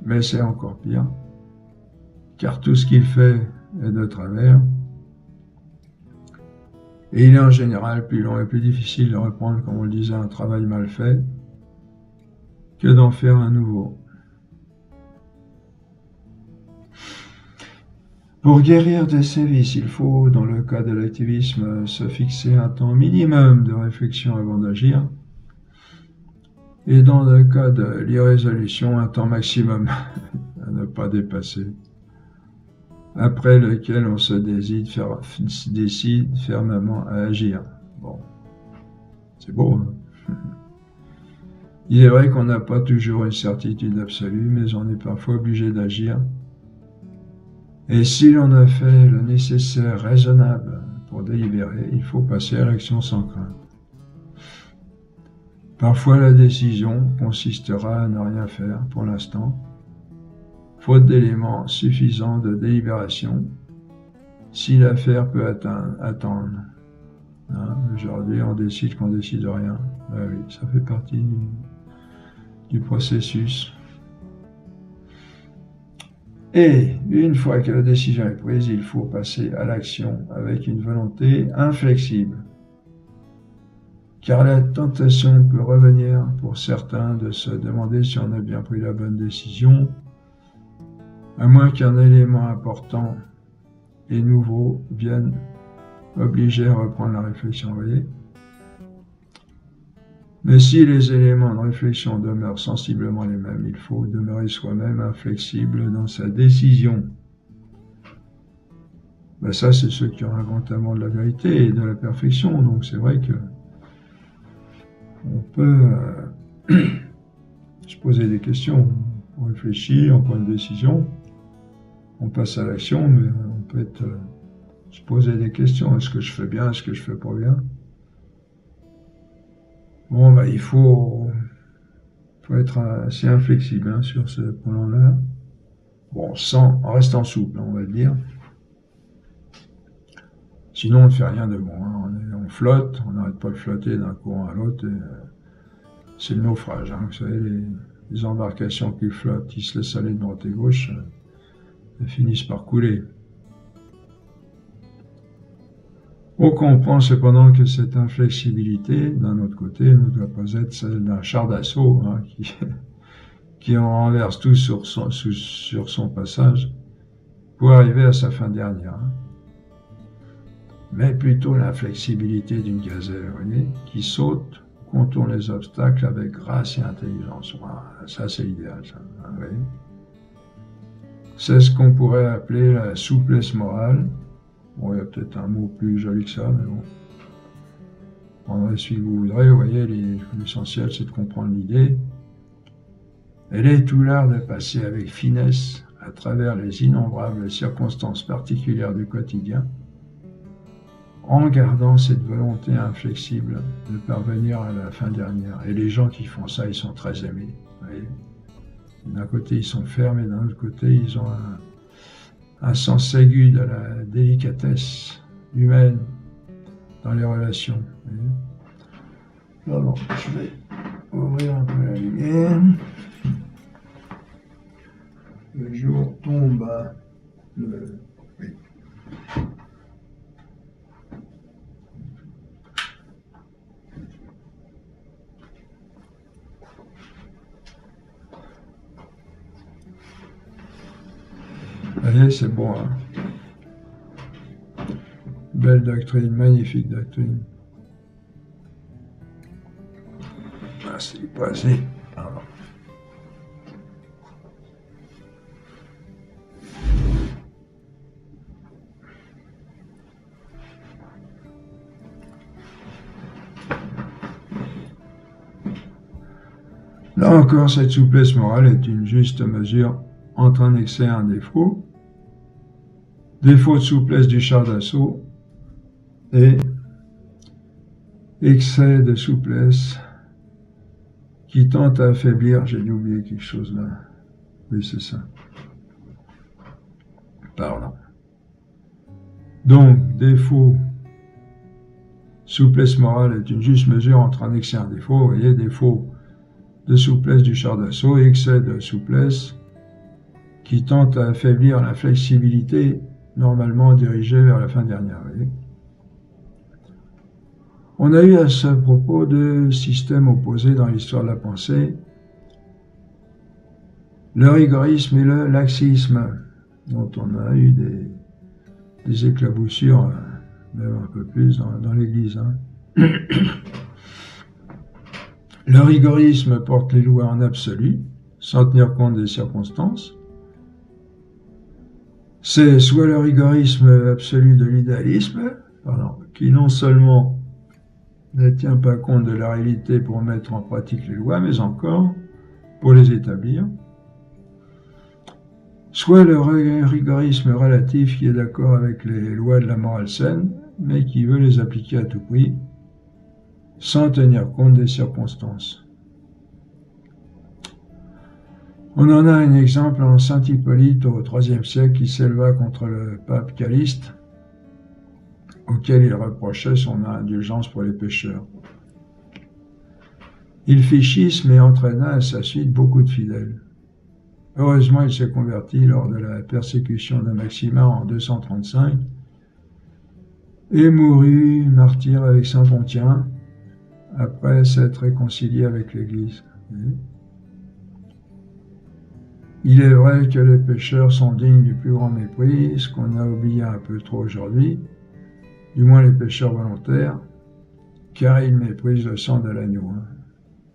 mais c'est encore pire, car tout ce qu'il fait est de travers, et il est en général plus long et plus difficile de reprendre, comme on le disait, un travail mal fait, que d'en faire un nouveau. Pour guérir de ces vices, il faut, dans le cas de l'activisme, se fixer un temps minimum de réflexion avant d'agir, et dans le cas de l'irrésolution, un temps maximum à ne pas dépasser, après lequel on se décide fermement à agir. Bon, c'est beau, hein. Il est vrai qu'on n'a pas toujours une certitude absolue, mais on est parfois obligé d'agir. Et si l'on a fait le nécessaire raisonnable pour délibérer, il faut passer à l'action sans crainte. Parfois la décision consistera à ne rien faire pour l'instant, faute d'éléments suffisants de délibération, si l'affaire peut attendre. Hein, aujourd'hui on décide qu'on décide rien. Ben oui, ça fait partie du processus. Et une fois que la décision est prise, il faut passer à l'action avec une volonté inflexible. Car la tentation peut revenir pour certains de se demander si on a bien pris la bonne décision, à moins qu'un élément important et nouveau vienne obliger à reprendre la réflexion. Vous voyez ? Mais si les éléments de réflexion demeurent sensiblement les mêmes, il faut demeurer soi-même inflexible dans sa décision. Ben ça, c'est ceux qui ont inventé le monde de la vérité et de la perfection. Donc c'est vrai que on peut se poser des questions. On réfléchit, on prend une décision, on passe à l'action, mais on peut se poser des questions. Est-ce que je fais bien? Est-ce que je fais pas bien? Bon, ben, il faut être assez inflexible hein, sur ce plan-là. Bon, en restant souple, on va le dire. Sinon, on ne fait rien de bon. Hein. On flotte, on n'arrête pas de flotter d'un courant à l'autre. C'est le naufrage. Hein. Vous savez, les embarcations qui flottent, qui se laissent aller de droite et gauche, elles finissent par couler. On comprend cependant que cette inflexibilité, d'un autre côté, ne doit pas être celle d'un char d'assaut hein, qui en renverse tout sur son passage pour arriver à sa fin dernière. Hein. Mais plutôt l'inflexibilité d'une gazelle, vous voyez, qui saute, contourne les obstacles avec grâce et intelligence. Voilà, ça, c'est l'idéal, ça. Vous voyez. C'est ce qu'on pourrait appeler la souplesse morale. Bon, il y a peut-être un mot plus joli que ça, mais bon. Prendrez celui que vous voudrez, vous voyez, l'essentiel, c'est de comprendre l'idée. Elle est tout l'art de passer avec finesse à travers les innombrables circonstances particulières du quotidien, en gardant cette volonté inflexible de parvenir à la fin dernière. Et les gens qui font ça, ils sont très aimés. D'un côté, ils sont fermes, et d'un autre côté, ils ont un sens aigu de la délicatesse humaine dans les relations. Alors, je vais ouvrir un peu la lumière. Le jour tombe à le... Oui. Allez, c'est bon, hein. Belle doctrine, magnifique doctrine. Ah, c'est pas assez. Alors. Là encore, cette souplesse morale est une juste mesure entre un excès et un défaut. Défaut de souplesse du char d'assaut et excès de souplesse qui tente à affaiblir, j'ai oublié quelque chose là, oui c'est ça, pardon. Donc, défaut, souplesse morale est une juste mesure entre un excès et un défaut, vous voyez, défaut de souplesse du char d'assaut, excès de souplesse qui tente à affaiblir la flexibilité normalement dirigée vers la fin dernière. Vous voyez. On a eu à ce propos deux systèmes opposés dans l'histoire de la pensée, le rigorisme et le laxisme, dont on a eu des éclaboussures, même un peu plus dans l'Église. Hein. Le rigorisme porte les lois en absolu, sans tenir compte des circonstances. C'est soit le rigorisme absolu de l'idéalisme, qui non seulement ne tient pas compte de la réalité pour mettre en pratique les lois, mais encore pour les établir, soit le rigorisme relatif qui est d'accord avec les lois de la morale saine, mais qui veut les appliquer à tout prix, sans tenir compte des circonstances. On en a un exemple en saint Hippolyte au IIIe siècle qui s'éleva contre le pape Caliste, auquel il reprochait son indulgence pour les pécheurs. Il fit schisme et entraîna à sa suite beaucoup de fidèles. Heureusement, il s'est converti lors de la persécution de Maximin en 235 et mourut martyr avec saint Pontien après s'être réconcilié avec l'Église. Il est vrai que les pécheurs sont dignes du plus grand mépris, ce qu'on a oublié un peu trop aujourd'hui, du moins les pécheurs volontaires, car ils méprisent le sang de l'agneau.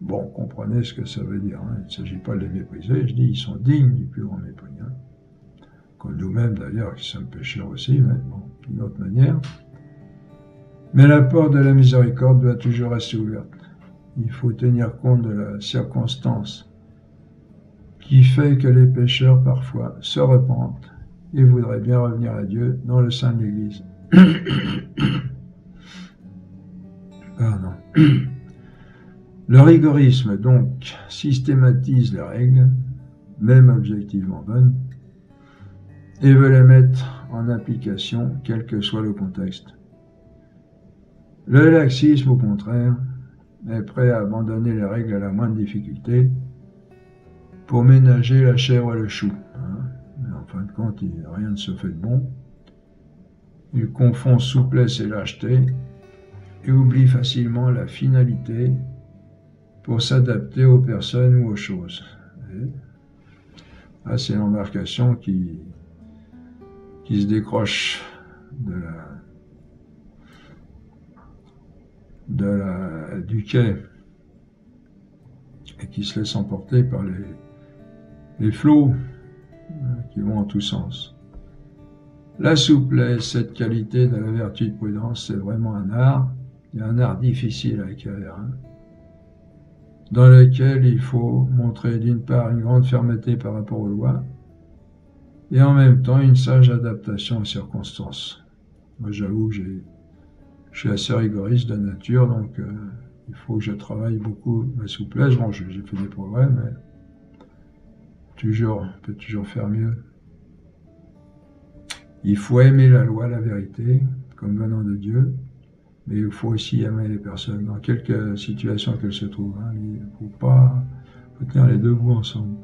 Bon, comprenez ce que ça veut dire. Hein. Il ne s'agit pas de les mépriser. Je dis, ils sont dignes du plus grand mépris. Hein. Comme nous-mêmes, d'ailleurs, qui sommes pécheurs aussi, mais bon, d'une autre manière. Mais la porte de la miséricorde doit toujours rester ouverte. Il faut tenir compte de la circonstance qui fait que les pécheurs, parfois, se repentent et voudraient bien revenir à Dieu dans le sein de l'Église. Pardon. Le rigorisme, donc, systématise les règles, même objectivement bonnes, et veut les mettre en application, quel que soit le contexte. Le laxisme, au contraire, est prêt à abandonner les règles à la moindre difficulté pour ménager la chèvre et le chou. Mais en fin de compte, rien ne se fait de bon. Il confond souplesse et lâcheté et oublie facilement la finalité pour s'adapter aux personnes ou aux choses. C'est l'embarcation qui se décroche du quai et qui se laisse emporter par les flots qui vont en tous sens. La souplesse, cette qualité de la vertu de prudence, c'est vraiment un art, et un art difficile à acquérir, dans lequel il faut montrer d'une part une grande fermeté par rapport aux lois, et en même temps une sage adaptation aux circonstances. Moi, j'avoue que je suis assez rigoriste de nature, donc il faut que je travaille beaucoup ma souplesse. Bon, j'ai fait des progrès, mais on peut toujours faire mieux. Il faut aimer la loi, la vérité, comme venant de Dieu, mais il faut aussi aimer les personnes, dans quelque situation qu'elles se trouvent. Il faut tenir les deux bouts ensemble.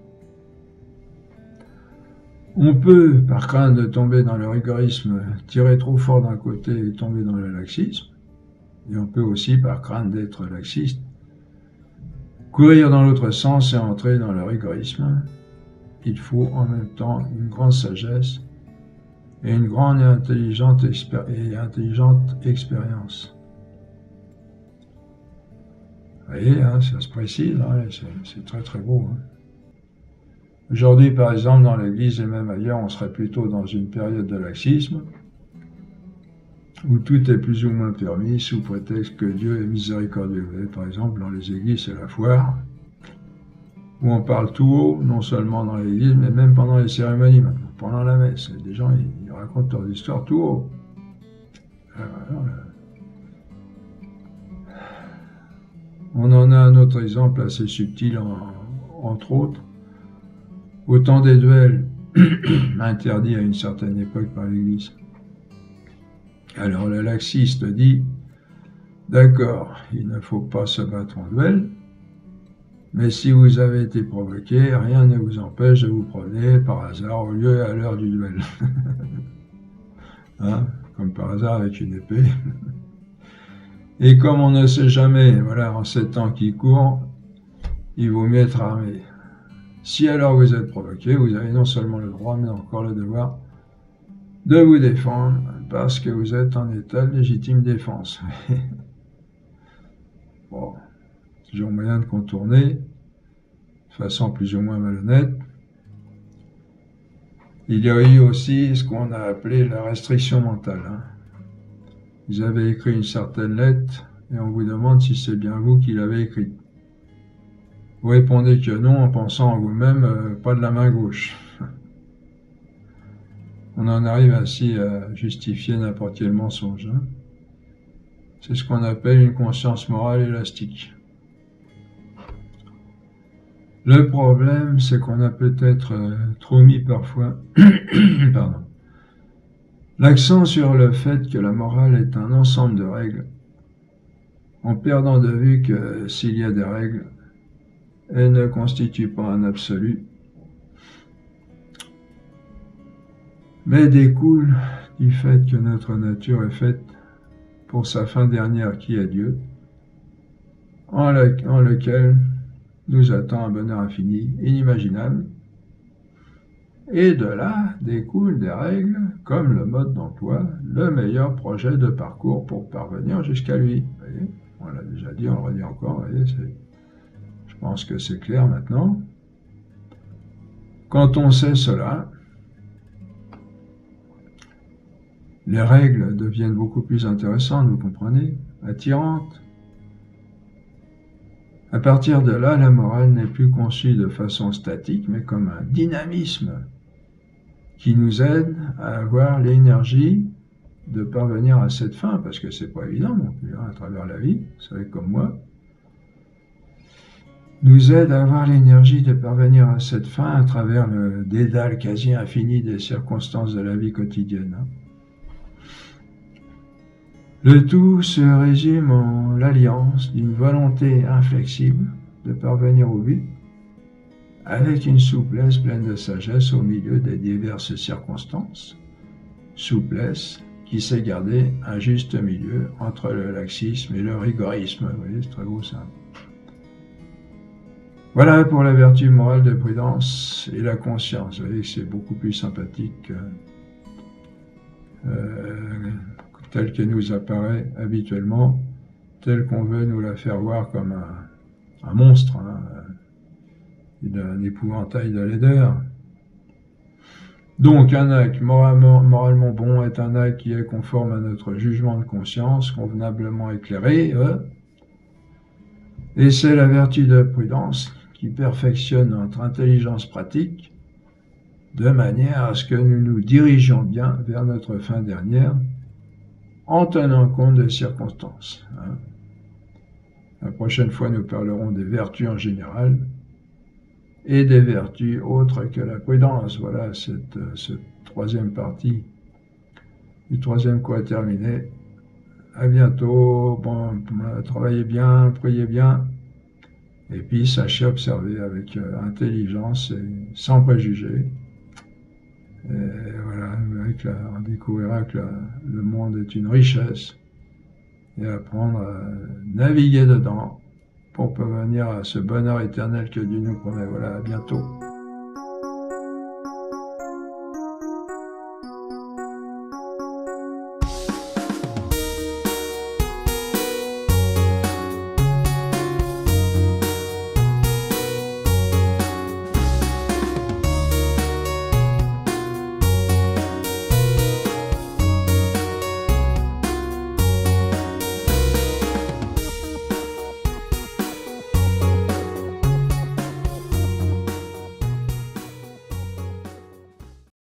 On peut, par crainte de tomber dans le rigorisme, tirer trop fort d'un côté et tomber dans le laxisme. Et on peut aussi, par crainte d'être laxiste, courir dans l'autre sens et entrer dans le rigorisme. Il faut en même temps une grande sagesse et une grande et intelligente expérience. Vous voyez, ça se précise, c'est très très beau. Aujourd'hui, par exemple, dans l'Église et même ailleurs, on serait plutôt dans une période de laxisme, où tout est plus ou moins permis, sous prétexte que Dieu est miséricordieux. Vous voyez, par exemple, dans les églises, c'est la foire, où on parle tout haut, non seulement dans l'église, mais même pendant les cérémonies, maintenant, pendant la messe. Des gens, ils racontent leurs histoires tout haut. On en a un autre exemple assez subtil, entre autres. Au temps des duels, interdits à une certaine époque par l'Église. Alors le laxiste dit, d'accord, il ne faut pas se battre en duel, mais si vous avez été provoqué, rien ne vous empêche de vous promener par hasard au lieu et à l'heure du duel. Comme par hasard avec une épée. Et comme on ne sait jamais, en ces temps qui courent, il vaut mieux être armé. Si alors vous êtes provoqué, vous avez non seulement le droit, mais encore le devoir de vous défendre, parce que vous êtes en état de légitime défense. Bon, toujours moyen de contourner, de façon plus ou moins malhonnête. Il y a eu aussi ce qu'on a appelé la restriction mentale. Vous avez écrit une certaine lettre, et on vous demande si c'est bien vous qui l'avez écrite. Vous répondez que non en pensant en vous-même, pas de la main gauche. On en arrive ainsi à justifier n'importe quel mensonge. C'est ce qu'on appelle une conscience morale élastique. Le problème, c'est qu'on a peut-être trop mis parfois l'accent sur le fait que la morale est un ensemble de règles, en perdant de vue que s'il y a des règles, elles ne constituent pas un absolu, mais découlent du fait que notre nature est faite pour sa fin dernière qui est Dieu, en lequel nous attend un bonheur infini, inimaginable, et de là découlent des règles comme le mode d'emploi, le meilleur projet de parcours pour parvenir jusqu'à lui. Vous voyez, on l'a déjà dit, on le redit encore, vous voyez, pense que c'est clair maintenant. Quand on sait cela, les règles deviennent beaucoup plus intéressantes, vous comprenez, attirantes. À partir de là, la morale n'est plus conçue de façon statique, mais comme un dynamisme qui nous aide à avoir l'énergie de parvenir à cette fin, parce que c'est pas évident non plus, hein, à travers la vie, vous savez comme moi, nous aide à avoir l'énergie de parvenir à cette fin à travers le dédale quasi infini des circonstances de la vie quotidienne. Hein. Le tout se résume en l'alliance d'une volonté inflexible de parvenir au but, avec une souplesse pleine de sagesse au milieu des diverses circonstances, souplesse qui sait garder un juste milieu entre le laxisme et le rigorisme. Vous voyez, c'est très beau ça. Voilà pour la vertu morale de prudence et la conscience. Vous voyez que c'est beaucoup plus sympathique telle qu'elle nous apparaît habituellement, telle qu'on veut nous la faire voir comme un monstre, hein, d'un épouvantail de laideur. Donc un acte moralement bon est un acte qui est conforme à notre jugement de conscience, convenablement éclairé, et c'est la vertu de prudence qui perfectionne notre intelligence pratique de manière à ce que nous nous dirigions bien vers notre fin dernière en tenant compte des circonstances. Hein. La prochaine fois, nous parlerons des vertus en général et des vertus autres que la prudence. Voilà cette troisième partie du troisième cours est terminé. À bientôt. Bon, travaillez bien, priez bien. Et puis, sachez observer avec intelligence et sans préjugés. Et voilà, on découvrira que le monde est une richesse et apprendre à naviguer dedans pour parvenir à ce bonheur éternel que Dieu nous promet. Voilà, à bientôt.